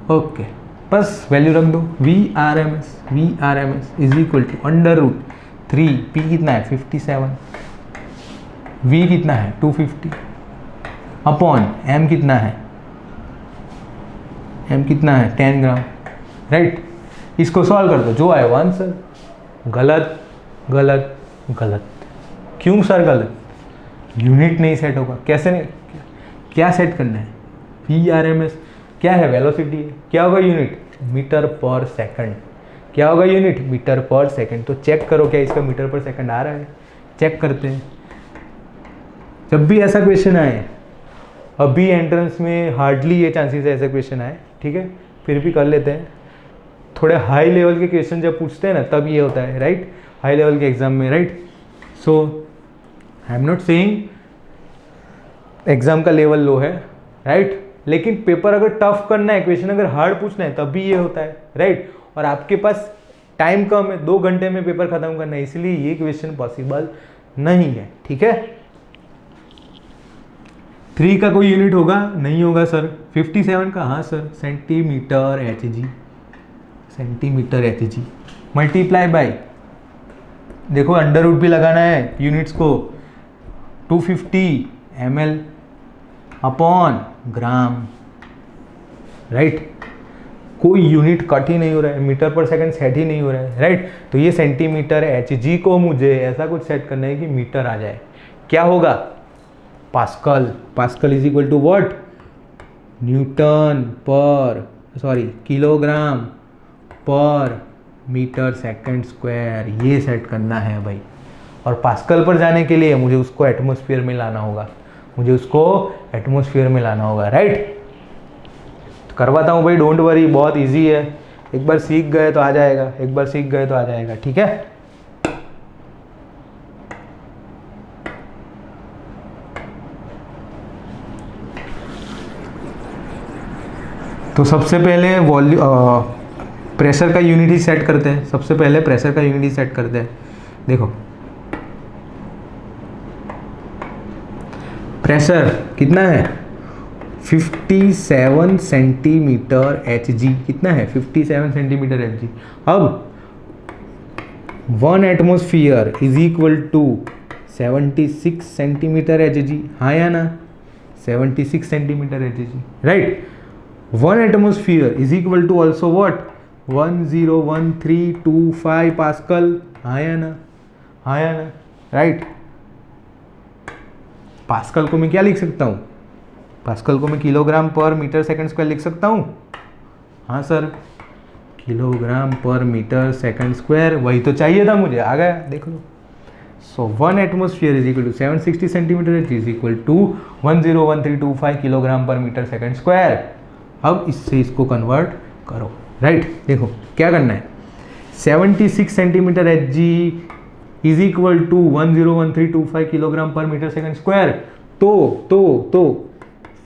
ओके। बस वैल्यू रख दो। VRMS = √3, P कितना है? 57, V कितना है? 250, अपॉन m कितना है? m कितना है? 10 ग्राम, राइट। इसको सॉल्व कर दो, जो आए वो आंसर। गलत गलत गलत। क्यों सर गलत? यूनिट नहीं सेट होगा। कैसे नहीं? क्या सेट करना है? VRMS क्या है? वेलोसिटी है। क्या होगा यूनिट? Metre per second. क्या होगा यूनिट? Metre per second. तो चेक करो क्या इसका मीटर पर सेकंड आ रहा है, चेक करते हैं। जब भी ऐसा क्वेश्चन आए, अभी एंट्रेंस में हार्डली ये चांसेस है ऐसा क्वेश्चन आए, ठीक है, फिर भी कर लेते हैं। थोड़े हाई लेवल के क्वेश्चन जब पूछते हैं ना, तब ये होता है, राइट, हाई लेवल के एग्जाम में, right. So I am not saying exam का लेवल लो है, राइट, लेकिन पेपर अगर टफ करना है, क्वेश्चन अगर हार्ड पूछना है, तब भी ये होता है, राइट। और आपके पास टाइम कम है, 2 घंटे में पेपर खत्म करना है, इसलिए ये क्वेश्चन पॉसिबल नहीं है, ठीक है। 3 का कोई यूनिट होगा? नहीं होगा सर। 57 का? हाँ sir, centimetre Hg multiply by, देखो अंडर रूट भी लगाना है यूनिट्स को, 250 ml अपॉन ग्राम, राइट। कोई यूनिट कट ही नहीं हो रहा है, मीटर पर सेकंड सेट ही नहीं हो रहा है, राइट। तो ये सेंटीमीटर Hg को मुझे ऐसा कुछ सेट करना है कि मीटर आ जाए। क्या होगा? पास्कल। Pascal = what? न्यूटन पर, sorry, kilogram per metre second square, ये सेट करना है भाई। और पास्कल पर जाने के लिए मुझे उसको एटमॉस्फेयर में लाना होगा, राइट। तो करवाता हूँ भाई, डोंट वरी, बहुत इजी है। एक बार सीख गए तो आ जाएगा, ठीक है। तो सबसे पहले प्रेशर का यूनिट ही सेट करते हैं। देखो प्रेशर कितना है? 57 सेंटीमीटर Hg। कितना है? 57 सेंटीमीटर Hg। अब 1 एटमॉस्फेयर = 76 सेंटीमीटर Hg, हाँ या ना? 76 centimetre Hg, right. 1 atmosphere = also what? 101,325 pascal, हाँ या ना? राइट। पास्कल को मैं क्या लिख सकता हूँ? पास्कल को मैं kilogram per metre second square लिख सकता हूँ, हाँ sir, kilogram per metre second square, वही तो चाहिए था मुझे, आ गया, देख लो। So 1 atmosphere is equal to 760 centimetre H is equal to 101325 kilogram per metre second square. अब इससे इसको कन्वर्ट करो, राइट। देखो क्या करना है, 76 centimetre H G is equal to 101325 kilogram per metre second square. तो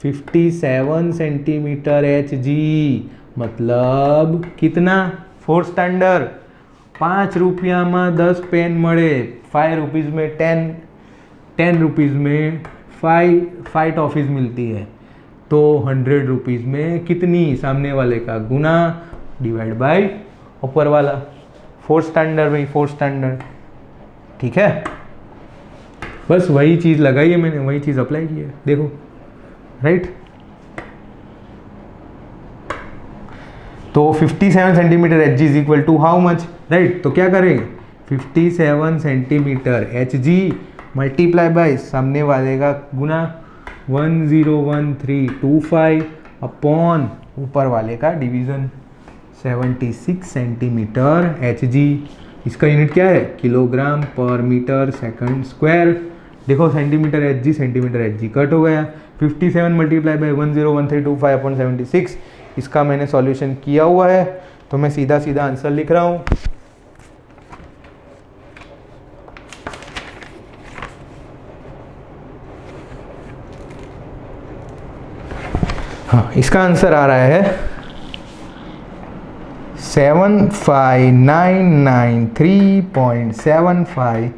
57 सेंटीमीटर एच जी मतलब कितना, 4 स्टैंडर्ड, 5 रुपया में 10 पेन मड़े, 5 रुपीज़ में 10 रुपीज़ में 5 टॉफीज़ मिलती है। तो 100 रुपीज़ में कितनी, सामने वाले का गुना डिवाइड बाय ऊपर वाला, 4 स्टैंडर्ड भाई, 4 स्टैंडर्ड, ठीक है। बस वही चीज़ लगाई है मैंने, वही चीज़ अप्लाई की है, देखो, राइट। तो 57 centimetre H G is equal to how much, right. तो क्या करेंगे, 57 centimetre H G multiply by सामने वाले का गुना 101325 अपॉन ऊपर वाले का डिवीजन 76 सेंटीमीटर एच जी। इसका यूनिट क्या है, kilogram per metre second square. देखो सेंटीमीटर एच जी कट हो गया, 57 मल्टीप्लाई बाय 101325 अपॉन 76। इसका मैंने सॉल्यूशन किया हुआ है, तो मैं सीधा सीधा आंसर लिख रहा हूँ। हाँ, इसका आंसर आ रहा है 75993.75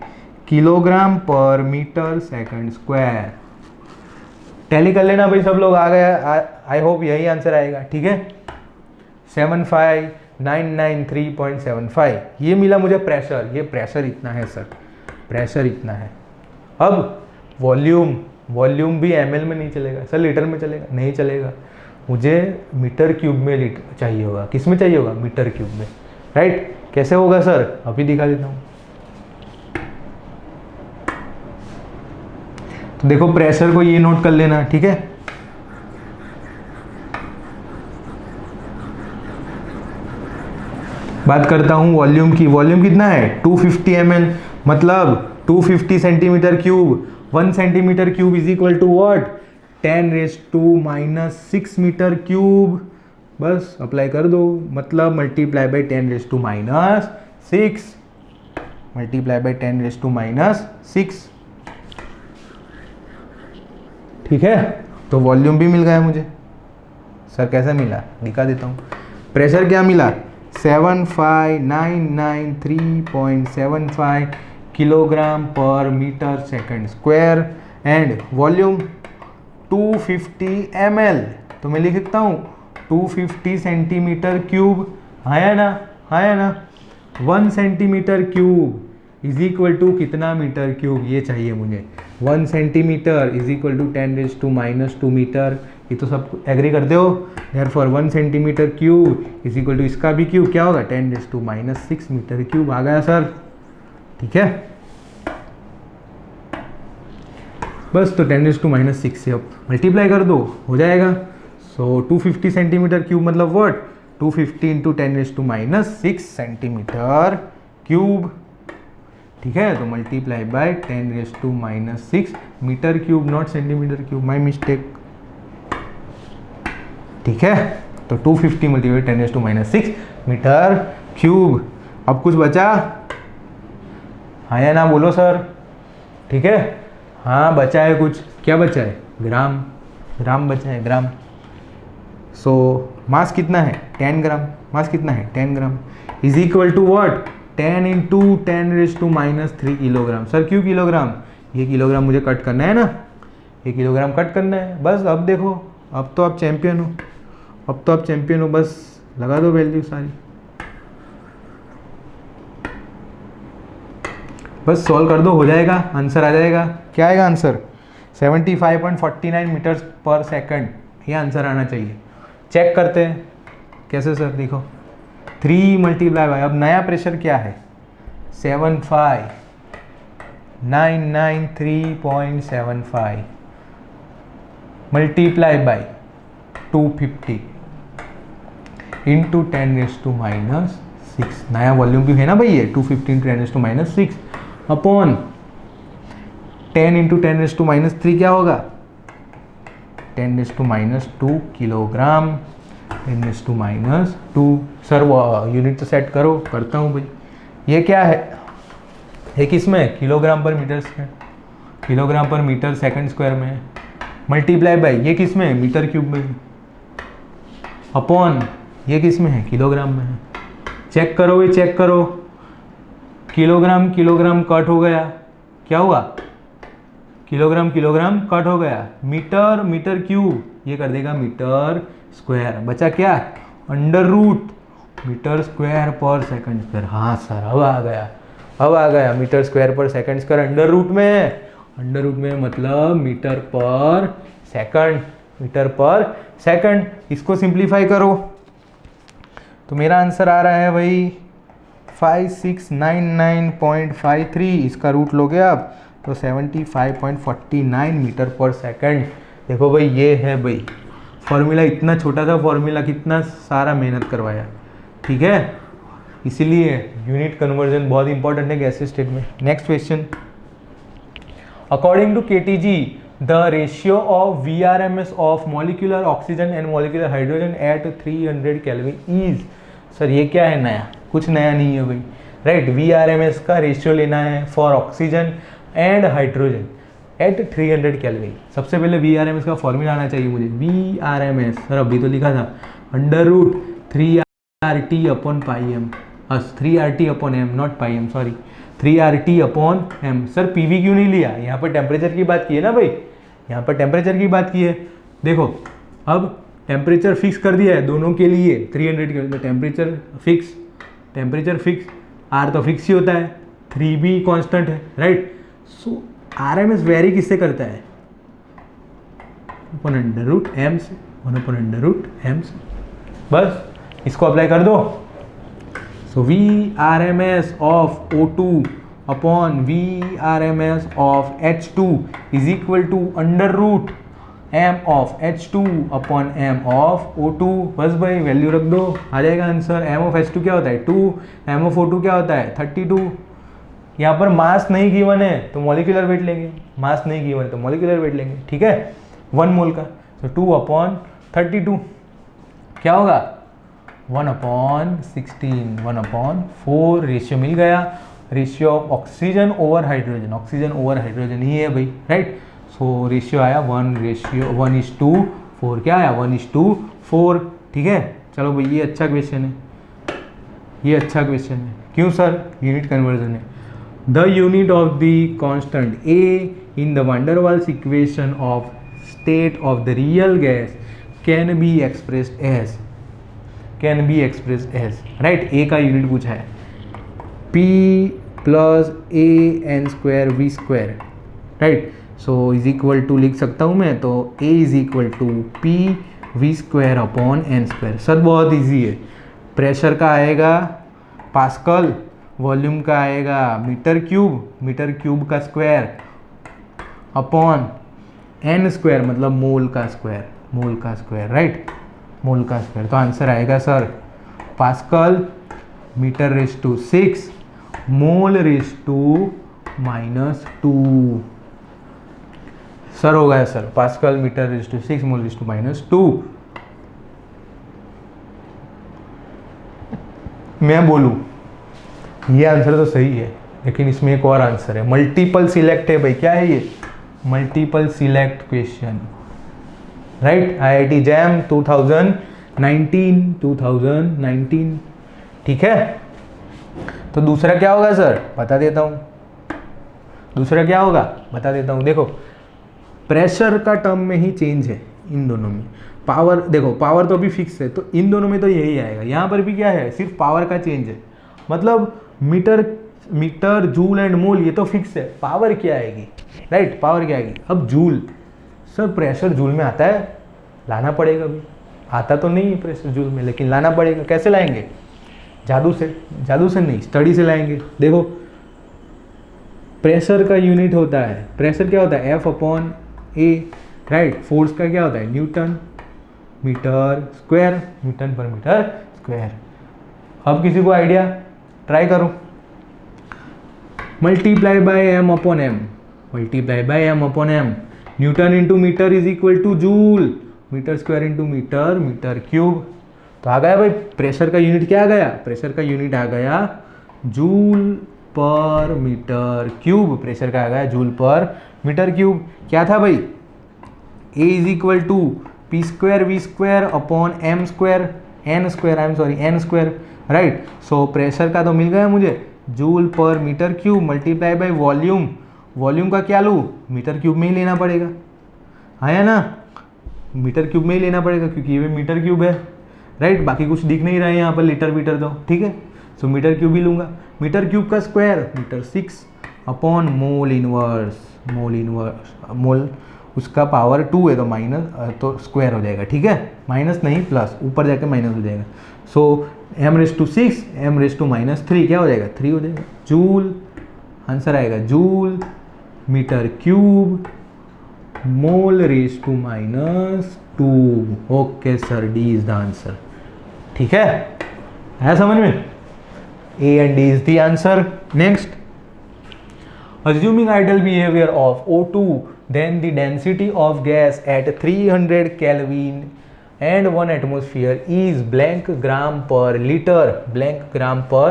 kilogram per metre second square. Tally कर लेना भाई सब लोग, आ गया, आई होप यही आंसर आएगा, ठीक है। 75993.75 ये मिला मुझे प्रेशर, ये प्रेशर इतना है सर, प्रेशर इतना है। अब वॉल्यूम भी ml में नहीं चलेगा सर, लीटर में चलेगा, नहीं चलेगा, मुझे मीटर क्यूब में चाहिए होगा। किस में चाहिए होगा, मीटर क्यूब में, राइट। कैसे होगा सर, अभी दिखा देता हूँ। तो देखो प्रेशर को ये नोट कर लेना, ठीक है। बात करता हूँ वॉल्यूम की, वॉल्यूम कितना है 250 ml, मतलब 250 centimetre cube, 1 centimetre cube is equal to what, 10⁻⁻6 metre cube. बस अप्लाई कर दो, मतलब मल्टीप्लाई बाई 10⁻⁻6, मल्टीप्लाई बाई 10⁻⁻6, ठीक है। तो वॉल्यूम भी मिल गया मुझे। सर कैसे मिला, दिखा देता हूँ। प्रेशर क्या मिला, 75993.75 kilogram per metre second square, and volume 250 ml। तो मैं लिख सकता हूँ 250 सेंटीमीटर क्यूब, है ना, है ना। 1 centimetre cube is equal to कितना मीटर क्यूब, ये चाहिए मुझे। 1 centimetre is equal to 10⁻² metre. ये तो सब एग्री करते हो। Therefore 1 centimetre cube is equal to इसका भी क्यूब क्या होगा, 10⁻6 मीटर क्यूब। आ गया सर, ठीक है। बस तो 10⁻6 से अब मल्टीप्लाई कर दो, हो जाएगा। सो 250 सेंटीमीटर क्यूब मतलब व्हाट, 250 इंटू 10⁻6 सेंटीमीटर क्यूब, ठीक है। तो multiply by 10⁻6 metre cube, not centimetre cube, my mistake, ठीक है। तो 250 मल्टीप्लाई 10⁻6 मीटर क्यूब। अब कुछ बचा, हाँ या ना बोलो सर, ठीक है। हाँ बचा है कुछ, क्या बचा है, ग्राम, ग्राम बचा है, ग्राम। सो मास कितना है, 10 ग्राम, मास कितना है 10 gram is equal to what, 10 into 10⁻³ kilogram. Sir क्यों किलोग्राम, ये किलोग्राम मुझे कट करना है ना, ये किलोग्राम कट करना है। बस अब देखो, अब तो आप चैंपियन हो, अब तो आप चैंपियन हो, बस लगा दो वैल्यू सारी, बस सॉल्व कर दो, हो जाएगा, आंसर आ जाएगा। क्या आएगा आंसर, 75.49 मीटर्स पर सेकंड, ये आंसर आना चाहिए। चेक करते हैं कैसे सर, देखो 3 मल्टीप्लाई बाय, अब नया प्रेशर क्या है 75993.75 मल्टीप्लाई बाय 250 इंटू 10⁻⁻6, नया वॉल्यूम भी है ना भाई ये, 250 इंटू 10⁻⁻6 अपॉन 10 इंटू 10⁻³ क्या होगा? 10⁻² किलोग्राम, 10⁻²। सर वो यूनिट तो सेट करो, करता हूँ भाई। ये क्या है? ये किस में है? Kilogram per metre square, kilogram per metre second square में है। मल्टीप्लाई बाय ये किस में है? मीटर क्यूब में है। अपॉन ये किस में है? किलोग्राम में है। चेक करो भाई, चेक करो। किलोग्राम किलोग्राम कट हो गया, क्या हुआ? किलोग्राम किलोग्राम कट हो गया। मीटर मीटर क्यूब ये कर देगा मीटर स्क्वायर। बचा क्या? Under root metre square per second square. हाँ सर, अब आ गया, अब आ गया। Metre square per second square under root में है। अंडर रूट में मतलब metre per second, metre per second. इसको सिंप्लीफाई करो तो मेरा आंसर आ रहा है भाई 5699.53। इसका रूट लोगे आप तो 75.49 मीटर पर सेकंड। देखो भाई, ये है भाई फॉर्मूला। इतना छोटा सा फॉर्मूला, कितना सारा मेहनत करवाया, ठीक है। इसीलिए यूनिट कन्वर्जन बहुत इंपॉर्टेंट है गैसीय स्टेट में। Next question, according to KTG the ratio of VRMS of molecular oxygen and molecular hydrogen at 300 kelvin is. Sir ये क्या है नया? कुछ नया नहीं है भाई, राइट। VRMS का रेशियो लेना है for oxygen and hydrogen at 300 kelvin. सबसे पहले VRMS का फॉर्मूला आना चाहिए मुझे। VRMS सर अभी तो लिखा था under root 3RT/πm, 3RT/m not πm, sorry 3RT/m। Sir PV क्यों नहीं लिया? यहाँ पर टेम्परेचर की बात की है ना भाई, यहाँ पर टेम्परेचर की बात की है। देखो अब टेम्परेचर फिक्स कर दिया है दोनों के लिए 300 के। Temperature fix, temperature fix, R तो फिक्स ही होता है, 3 भी कांस्टेंट है, राइट। सो RMS वेरी किससे करता है? 1/√m से, 1/√m से। बस इसको अप्लाई कर दो। So VRMS of O2 upon VRMS of H2 is equal to √m of H2 upon m of O2। बस भाई वैल्यू रख दो, आ जाएगा आंसर। m ऑफ H2 क्या होता है? 2, m ऑफ O2 क्या होता है? 32। यहाँ पर मास नहीं गिवन है तो मॉलिक्यूलर वेट लेंगे, मास नहीं गिवन है तो मॉलिक्यूलर वेट लेंगे, ठीक है, 1 मोल का। तो 2/32 क्या होगा? 1/16, 1/4 रेशियो मिल गया। Ratio of oxygen over hydrogen, oxygen over hydrogen ही है भाई, राइट। सो रेशियो आया 1:4। क्या आया? 1:4, ठीक है। चलो भाई ये अच्छा क्वेश्चन है, ये अच्छा क्वेश्चन है। क्यों सर? यूनिट कन्वर्जन है। The unit of the constant A in the van der Waals equation of state of the real gas can be expressed as, can be expressed as, right. A का यूनिट पूछा है P + AN²V², right. So is equal to लिख सकता हूँ मैं, तो A is equal to PV²/N²। Sir बहुत इजी है। प्रेशर का आएगा पास्कल, वॉल्यूम का आएगा मीटर क्यूब का स्क्वायर अपॉन N² मतलब मोल का स्क्वायर, मोल का स्क्वायर, राइट, मोल का स्क्वायर। तो आंसर आएगा सर पास्कल मीटर⁻⁶ मोल⁻⁻²। सर हो गया सर, पास्कल मीटर⁻⁶ मोल⁻⁻²। मैं बोलूँ ये आंसर तो सही है, लेकिन इसमें एक और आंसर है, मल्टीपल सिलेक्ट है भाई। क्या है ये? Multiple select question, right. IIT jam 2019, ठीक है। तो दूसरा क्या होगा सर? बता देता हूँ, दूसरा क्या होगा बता देता हूँ। देखो प्रेशर का टर्म में ही चेंज है इन दोनों में। पावर, देखो पावर तो अभी फिक्स है, तो इन दोनों में तो यही आएगा। यहाँ पर भी क्या है? सिर्फ पावर का चेंज है। मतलब मीटर जूल एंड मोल ये तो फिक्स है, पावर क्या आएगी, राइट, पावर क्या आएगी। अब जूल, सर प्रेशर जूल में आता है, लाना पड़ेगा भी। आता तो नहीं है प्रेशर जूल में, लेकिन लाना पड़ेगा। कैसे लाएंगे? जादू से, जादू से नहीं, स्टडी से लाएंगे। देखो प्रेशर का यूनिट होता है, प्रेशर क्या होता है? F/A, right. फोर्स का क्या होता है? Newton metre square, newton per metre square. अब किसी को आइडिया? ट्राई करो। Multiply by m/m, multiply by m upon m। Newton into metre is equal to joule, metre square into metre, metre cube. तो आ गया भाई प्रेशर का यूनिट, क्या आ गया, प्रेशर का यूनिट आ गया joule per metre cube. Pressure का आ गया जूल पर मीटर क्यूब। क्या था भाई, A is equal to P square V square upon M square, N square, I'm sorry N square, right. So pressure का तो मिल गया मुझे joule per metre cube multiply by volume. Volume का क्या लूँ, मीटर क्यूब में ही लेना पड़ेगा, आया ना, मीटर क्यूब में ही लेना पड़ेगा क्योंकि ये मीटर क्यूब है, राइट। बाकी कुछ दिख नहीं रहा है यहाँ पर लीटर वीटर तो, ठीक है। सो मीटर क्यूब ही लूँगा। मीटर क्यूब का square metre 6 upon mole inverse, mole inverse, mole उसका पावर 2 है तो माइनस, तो स्क्वायर हो जाएगा, ठीक है, माइनस नहीं प्लस, ऊपर जाके माइनस हो जाएगा। सो m⁻⁶ m⁻³ क्या हो जाएगा, 3 हो जाएगा। जूल आंसर आएगा joule metre cube mole (-2). Okay sir, D is the answer, ठीक है, आया समझ में, A and D is the answer. Next, assuming ideal behavior of O2, then the density of gas at 300 Kelvin and 1 atmosphere is blank gram per liter, blank gram per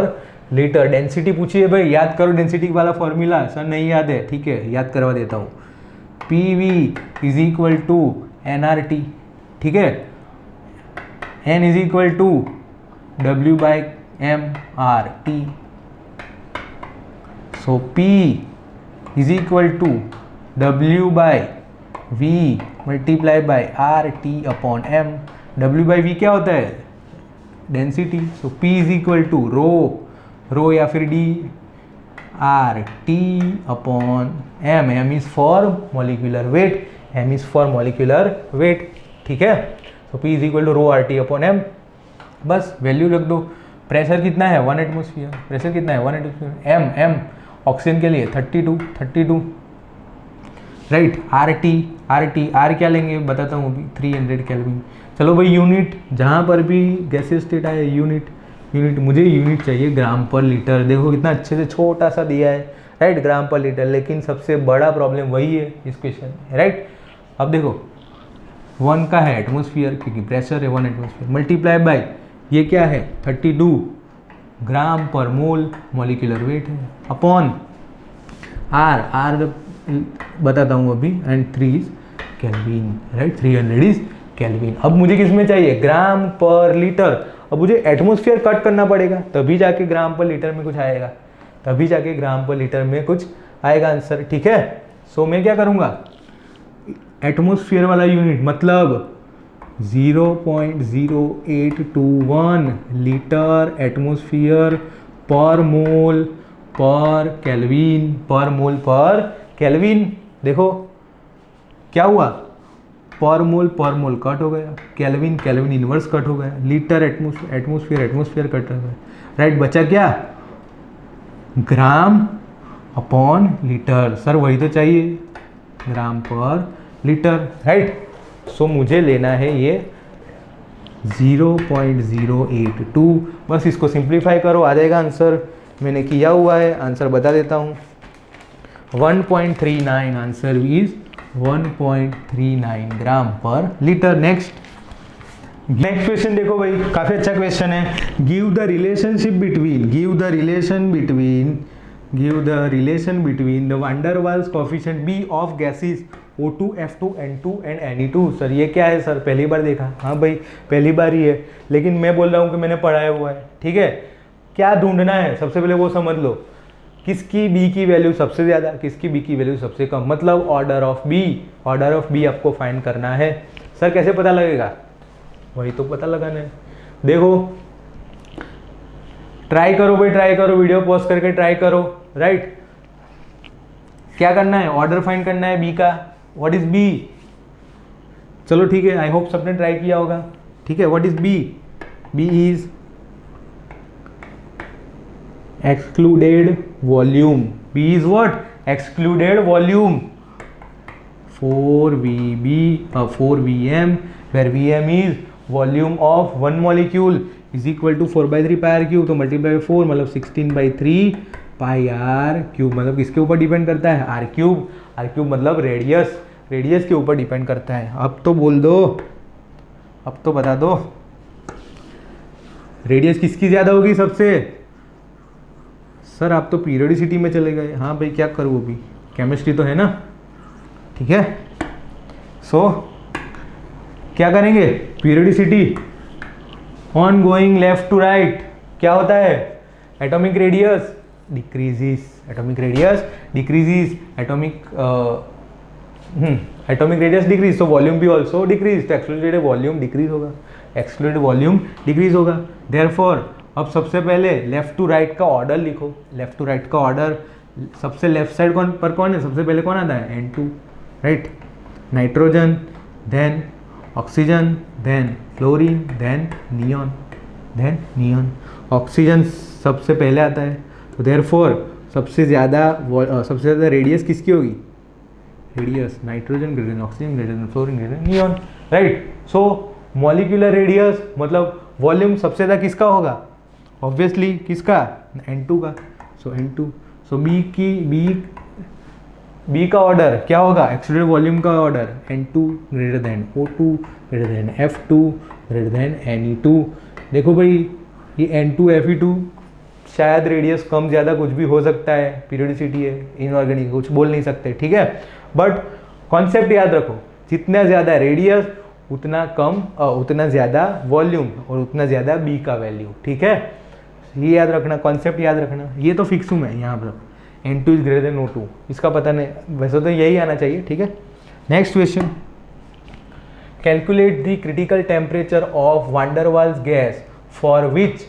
liter। Density पूछिए भाई, याद करो डेंसिटी वाला फॉर्मूला, सर नहीं याद है, ठीक है, याद करवा देता हूँ। PV is equal to nRT, ठीक है, N is equal to W/mRT। So P is equal to W/V multiply by RT upon M। W/V क्या होता है, density. So P is equal to rho या फिर D RT upon M। M is for molecular weight, M is for molecular weight, ठीक है। तो P is equal to RT upon M, बस वैल्यू रख दो। प्रेशर कितना है, 1 एटमोसफियर, प्रेशर कितना है 1 एटमोसफियर। M ऑक्सीजन के लिए 32, राइट। R क्या लेंगे बताता हूँ अभी, 300 केल्विन। चलो भाई, यूनिट जहाँ पर भी गैसियस स्टेट आए, यूनिट मुझे यूनिट चाहिए ग्राम पर लीटर। देखो कितना अच्छे से छोटा सा दिया है, राइट, ग्राम पर लीटर, लेकिन सबसे बड़ा प्रॉब्लम वही है इस क्वेश्चन में, राइट। अब देखो 1 का है एटमोसफियर क्योंकि प्रेशर है 1 एटमोसफियर, मल्टीप्लाई बाय ये क्या है 32 ग्राम पर मोल मॉलिक्यूलर वेट है, अपॉन R बताता हूँ अभी, and 3 is kelvin, right, 300 is kelvin. अब मुझे किस में चाहिए, ग्राम पर लीटर। अब मुझे एटमोसफियर कट करना पड़ेगा तभी जाके ग्राम पर लीटर में कुछ आएगा, तभी जाके ग्राम पर लीटर में कुछ आएगा आंसर, ठीक है। सो मैं क्या करूँगा, एटमोसफियर वाला यूनिट मतलब 0.0821 लीटर एटमोसफियर पर मोल पर केल्विन, पर मोल पर केल्विन। देखो क्या हुआ, पर मोल कट हो गया, केल्विन इनवर्स कट हो गया, लीटर एटमोसफियर कट हो गया, राइट। बचा क्या, ग्राम अपॉन लीटर, सर वही तो चाहिए, ग्राम पर लीटर, राइट। सो मुझे लेना है ये 0.082, बस इसको सिंप्लीफाई करो, आ जाएगा आंसर। मैंने किया हुआ है, आंसर बता देता हूँ, 1.39, आंसर इज 1.39 ग्राम पर लीटर। नेक्स्ट क्वेश्चन देखो भाई, काफी अच्छा क्वेश्चन है। Give the relation between the van der Waals coefficient B of gases O2, F2, N2 and Ne2। Sir ये क्या है, सर पहली बार देखा, हाँ भाई पहली बार ही है, लेकिन मैं बोल रहा हूँ कि मैंने पढ़ाया हुआ है, ठीक है। क्या ढूंढना है, सबसे पहले वो समझ लो, किसकी B की वैल्यू सबसे ज़्यादा, किसकी B की वैल्यू सबसे कम, मतलब ऑर्डर ऑफ B आपको फाइंड करना है। सर कैसे पता लगेगा, वही तो पता लगाना है। देखो ट्राई करो भाई, ट्राई करो, वीडियो पॉज करके ट्राई करो, राइट। क्या करना है, ऑर्डर फाइंड करना है B का। व्हाट इज B, चलो ठीक है, आई होप सबने ट्राई किया होगा, ठीक है। What is B is excluded volume, B is what, excluded volume, 4Vm, where Vm is volume of one molecule is equal to 4/3 πr cube, तो मल्टीप्लाई 4 मतलब 16/3 पाई आर क्यूब, मतलब किसके ऊपर डिपेंड करता है, आर क्यूब। आर क्यूब मतलब रेडियस, रेडियस के ऊपर डिपेंड करता है। अब तो बोल दो, अब तो बता दो रेडियस किसकी ज़्यादा होगी सबसे। सर आप तो पीरियोडिसिटी में चले गए। हाँ भाई क्या करूँ, अभी केमिस्ट्री तो है ना, ठीक है। सो क्या करेंगे, periodicity on going left to right क्या होता है, atomic radius decreases, atomic radius decreases, atomic radius decrease, तो वॉल्यूम भी ऑल्सो डिक्रीज, तो एक्सक्लूडेड वॉल्यूम डिक्रीज होगा, एक्सक्लूडेड वॉल्यूम डिक्रीज होगा। देयरफॉर अब सबसे पहले लेफ्ट टू राइट का ऑर्डर लिखो, लेफ्ट टू राइट का ऑर्डर, सबसे लेफ्ट साइड कौन है, सबसे पहले कौन आता है, N2, right, nitrogen, then oxygen, then fluorine, then neon, oxygen सबसे पहले आता है। तो देयरफॉर सबसे ज़्यादा रेडियस किसकी होगी, radius nitrogen greater than oxygen greater than fluorine greater than neon, right. So molecular radius मतलब वॉल्यूम सबसे ज़्यादा किसका होगा, ऑब्वियसली किसका, N2 का। सो N2, सो बी का ऑर्डर क्या होगा, एक्सक्लूडेड वॉल्यूम का order N2 greater than O2 greater than F2 greater than Ne2। देखो भाई ये N2 Fe2 शायद रेडियस कम ज़्यादा कुछ भी हो सकता है, पीरियोडिसिटी है, इनऑर्गेनिक कुछ बोल नहीं सकते, ठीक है। बट कॉन्सेप्ट याद रखो, जितना ज़्यादा रेडियस उतना कम उतना ज़्यादा वॉल्यूम और उतना ज़्यादा बी का वैल्यू, ठीक है। ये याद रखना, कॉन्सेप्ट याद रखना। ये तो फिक्स हूँ मैं यहाँ पर, N2 is greater than O2, इसका पता नहीं, वैसे तो यही आना चाहिए, ठीक है। Next question, calculate the critical temperature of van der Waals gas for which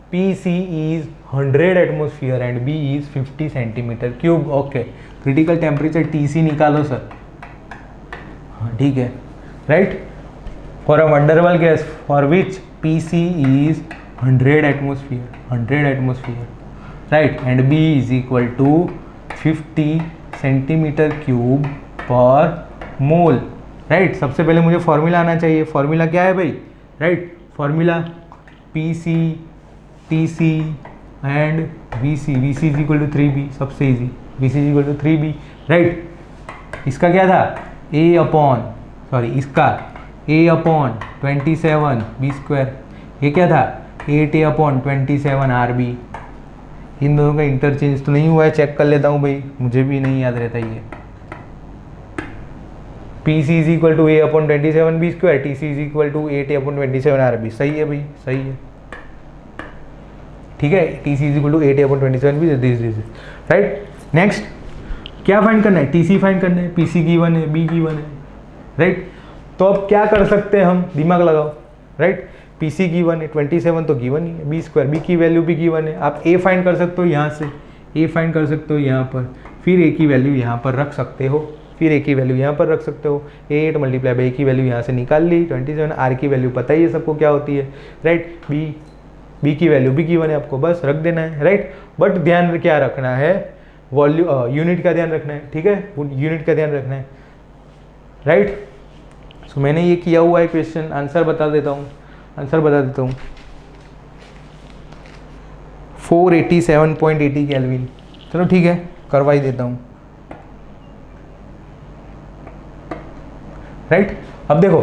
PC is 100 atmosphere and B is 50 centimetre cube. Okay, critical temperature TC निकालो सर, हाँ ठीक है, right. For a van der Waals gas for which PC is 100 atmosphere, right, and B is equal to 50 centimetre cube per mole, right. सबसे पहले मुझे फॉर्मूला आना चाहिए, फॉर्मूला क्या है भाई, right, formula PC TC and VC is equal to 3B, सबसे easy, VC is equal to 3B, right. इसका क्या था, इसका A/27B², ये क्या था 8A/27RB। इन दोनों का इंटरचेंज तो नहीं हुआ है, चेक कर लेता हूँ भाई, मुझे भी नहीं याद रहता ये। PC is equal to A/27B², TC is equal to 8A/27RB, सही है भाई, सही है, ठीक है। TC is equal to 8A/27B, this right. Next क्या फाइंड करना है, TC फाइंड करना है, PC गिवन है, B गिवन है, राइट। तो अब क्या कर सकते हैं हम, दिमाग लगाओ, राइट। PC गिवन है, 27 तो गिवन ही है, B² B की वैल्यू भी गिवन है। आप A फाइंड कर सकते हो यहाँ से, A फाइंड कर सकते हो यहाँ पर, फिर A की वैल्यू यहाँ पर रख सकते हो, फिर A की वैल्यू यहाँ पर रख सकते हो। 8 मल्टीप्लाई बाई A की वैल्यू यहाँ से निकाल ली 27, R की वैल्यू पता ही है सबको क्या होती है, राइट। B की वैल्यू भी गिवन है, आपको बस रख देना है, राइट। बट ध्यान क्या रखना है, यूनिट का ध्यान रखना है, ठीक है, यूनिट का ध्यान रखना है, राइट। सो मैंने ये किया हुआ है क्वेश्चन, आंसर बता देता हूँ, 487.80 केल्विन, चलो ठीक है, करवा ही देता हूँ, राइट। अब देखो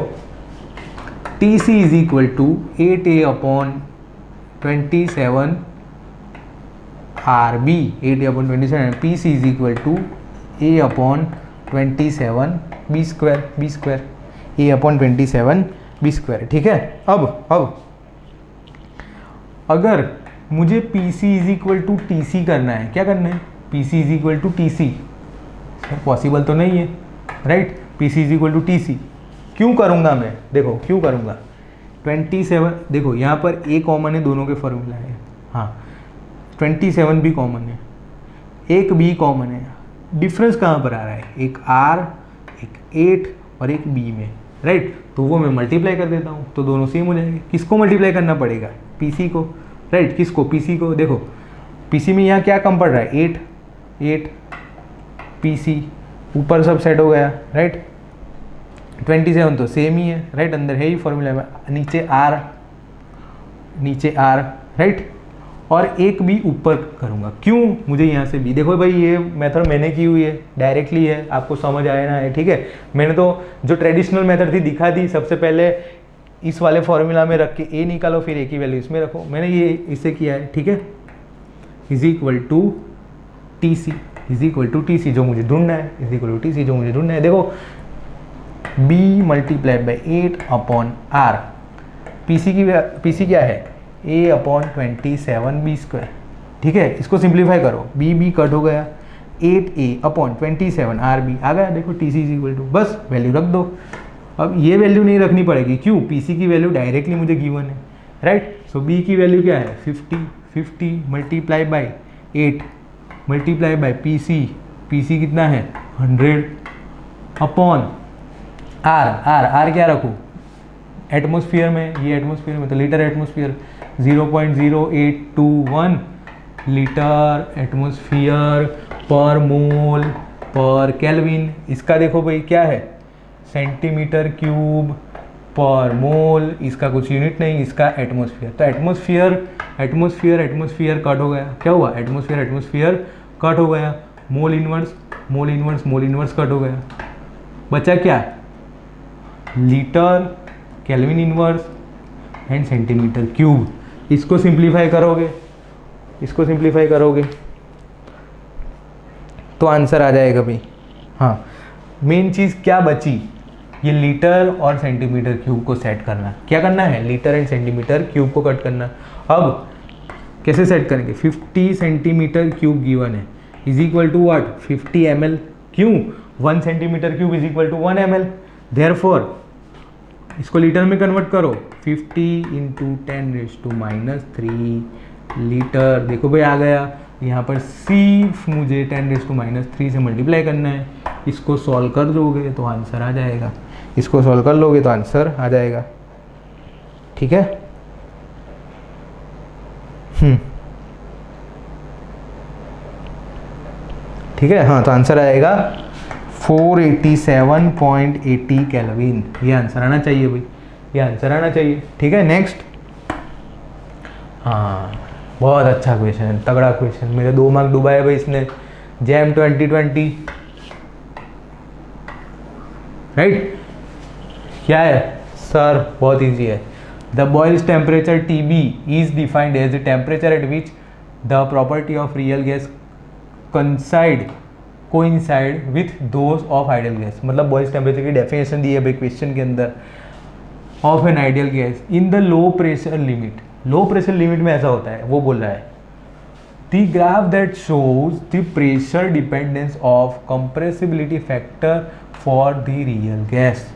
TC is equal to 8A/27 RB, 8A/27, PC is equal to A/27 B², A/27 B², ठीक है। अब अगर मुझे PC is equal to TC करना है, क्या करना है, PC is equal to TC, possible तो नहीं है, right. PC is equal to TC क्यों करूँगा मैं, देखो क्यों करूँगा, 27, देखो यहाँ पर A कॉमन है, दोनों के फॉर्मूला है, हाँ 27 भी कॉमन है, एक B कॉमन है, डिफरेंस कहाँ पर आ रहा है, एक R, एक 8 और एक B में, राइट। तो वो मैं मल्टीप्लाई कर देता हूँ, तो दोनों सेम हो जाएंगे। किसको मल्टीप्लाई करना पड़ेगा, PC को, राइट, किसको, PC को। देखो PC में यहाँ क्या कम पड़ रहा है, 8 PC ऊपर सब सेट हो गया, राइट। 27 तो सेम ही है, राइट, अंदर है ही फॉर्मूला में, नीचे R, राइट। और एक बी ऊपर करूँगा। क्यों? मुझे यहाँ से बी, देखो भाई ये मेथड मैंने की हुई है, डायरेक्टली है, आपको समझ आया ना है, ठीक है। मैंने तो जो ट्रेडिशनल मेथड थी दिखा दी, सबसे पहले इस वाले फॉर्मूला में रख के ए निकालो, फिर ए की वैल्यू इसमें रखो। मैंने ये इसे किया है, ठीक है। Is equal to T C, is equal to T C जो मुझे ढूंढना है, is equal to T C जो मुझे ढूंढना है। देखो B multiplied by 8 upon R, PC क्या है, ए अपॉन 27 बी स्क्वायर, ठीक है। इसको सिंप्लीफाई करो, बी बी कट हो गया, 8a अपॉन 27 आर बी आ गया। देखो T C is equal to, बस वैल्यू रख दो। अब ये वैल्यू नहीं रखनी पड़ेगी, क्यों? पीसी की वैल्यू डायरेक्टली मुझे गिवन है, राइट। सो बी की वैल्यू क्या है, 50 multiply by 8 multiply by PC कितना है 100 अपॉन आर क्या रखूँ एटमोसफियर में, ये एटमोसफियर में तो लीटर एटमोसफियर 0.0821 लीटर एटमोसफियर पर मोल पर केल्विन। इसका देखो भाई क्या है, सेंटीमीटर क्यूब पर मोल, इसका कुछ यूनिट नहीं, इसका एटमोसफियर। तो एटमोसफियर कट हो गया, क्या हुआ, एटमोसफियर कट हो गया, मोल इनवर्स कट हो गया, बचा क्या, litre, kelvin inverse and centimetre cube. इसको सिंप्लीफाई करोगे तो आंसर आ जाएगा भाई। हाँ, मेन चीज़ क्या बची, ये लीटर और सेंटीमीटर क्यूब को सेट करना। क्या करना है, लीटर एंड सेंटीमीटर क्यूब को कट करना। अब कैसे सेट करेंगे, 50 सेंटीमीटर क्यूब गिवन है, is equal to what, 50 ml। क्यों, 1 centimetre cube is equal to 1 ml। Therefore इसको लीटर में कन्वर्ट करो, 50 इंटू 10⁻³ लीटर। देखो भाई आ गया, यहाँ पर सिर्फ मुझे 10⁻³ से मल्टीप्लाई करना है। इसको सॉल्व कर दोगे तो आंसर आ जाएगा, ठीक है। ठीक है, हाँ, तो आंसर आएगा 487.80 केल्विन। ये आंसर आना चाहिए भाई, ये आंसर आना चाहिए, ठीक है। नेक्स्ट, हाँ, बहुत अच्छा क्वेश्चन है, तगड़ा क्वेश्चन, मेरे 2 मार्क डुबाए भाई इसने। JAM 2020, right. क्या है सर, बहुत इजी है। The Boyle's temperature TB is defined as the temperature at which the property of real gas coincide with those of ideal gas. मतलब बॉइल्स टेम्परेचर की डेफिनेशन दी है भाई क्वेश्चन के अंदर, of an ideal gas in the low pressure limit. Low pressure limit में ऐसा होता है, वो बोल रहा है the graph that shows the pressure dependence of compressibility factor for the real gas.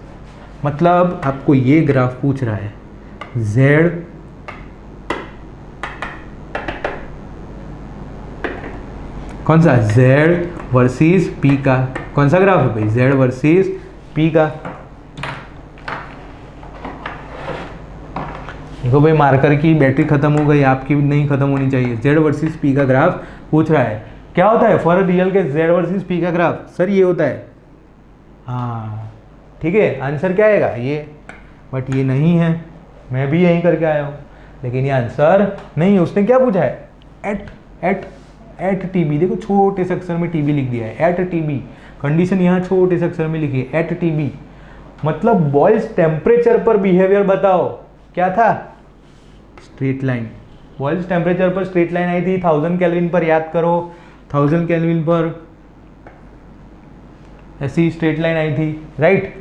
मतलब आपको ये ग्राफ पूछ रहा है, Z कौन सा, Z वर्सेस P का कौन सा ग्राफ है भाई, Z वर्सेस P का। देखो भाई मार्कर की बैटरी खत्म हो गई, आपकी भी नहीं खत्म होनी चाहिए। Z वर्सेस P का ग्राफ पूछ रहा है, क्या होता है for real gas Z versus P का ग्राफ, सर ये होता है। हाँ ठीक है, आंसर क्या आएगा ये, बट ये नहीं है, मैं भी यही करके आया हूँ, लेकिन ये आंसर नहीं। उसने क्या पूछा है, एट TB। देखो छोटे से अक्षर में TB लिख दिया है, एट TB। कंडीशन यहाँ छोटे से अक्षर में लिखी है, एट TB। मतलब बॉइल्स टेम्परेचर पर बिहेवियर बताओ, क्या था, स्ट्रेट लाइन। बॉइल्स टेम्परेचर पर स्ट्रेट लाइन आई थी 1000 केल्विन पर, याद करो 1000 केल्विन पर ऐसी स्ट्रेट लाइन आई थी, राइट।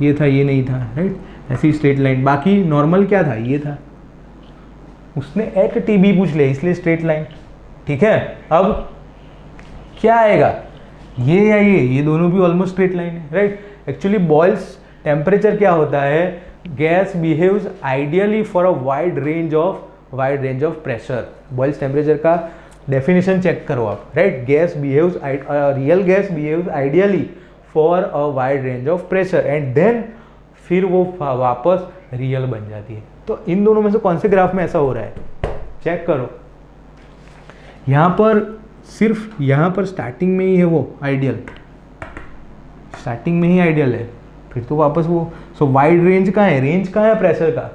ये था, ये नहीं था, राइट, ऐसी स्ट्रेट लाइन। बाकी नॉर्मल क्या था, ये था। उसने एट TB पूछ लिया, इसलिए स्ट्रेट लाइन, ठीक है। अब क्या आएगा, ये या ये दोनों भी ऑलमोस्ट स्ट्रेट लाइन है, राइट। एक्चुअली बॉइल्स टेम्परेचर क्या होता है, gas behaves ideally for a wide range of pressure. Boyle's temperature का डेफिनेशन चेक करो आप, right. Gas behaves, real gas behaves ideally for a wide range of pressure and then फिर वो वापस रियल बन जाती है। तो इन दोनों में से कौन से ग्राफ में ऐसा हो रहा है, चेक करो। यहाँ पर सिर्फ यहाँ पर स्टार्टिंग में ही है वो आइडियल, स्टार्टिंग में ही आइडियल है, फिर तो वापस वो। सो वाइड रेंज कहाँ है, रेंज कहाँ है प्रेशर का,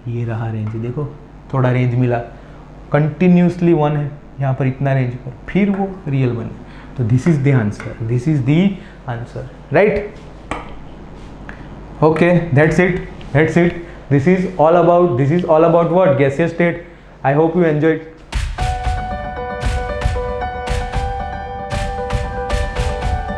ये रहा रेंज, देखो थोड़ा रेंज मिला। कंटिन्यूसली 1 है यहाँ पर इतना रेंज पर, फिर वो रियल बने, तो this is the answer, this is the answer, right? Okay, that's it, this is all about what? Gaseous state. I hope you enjoyed.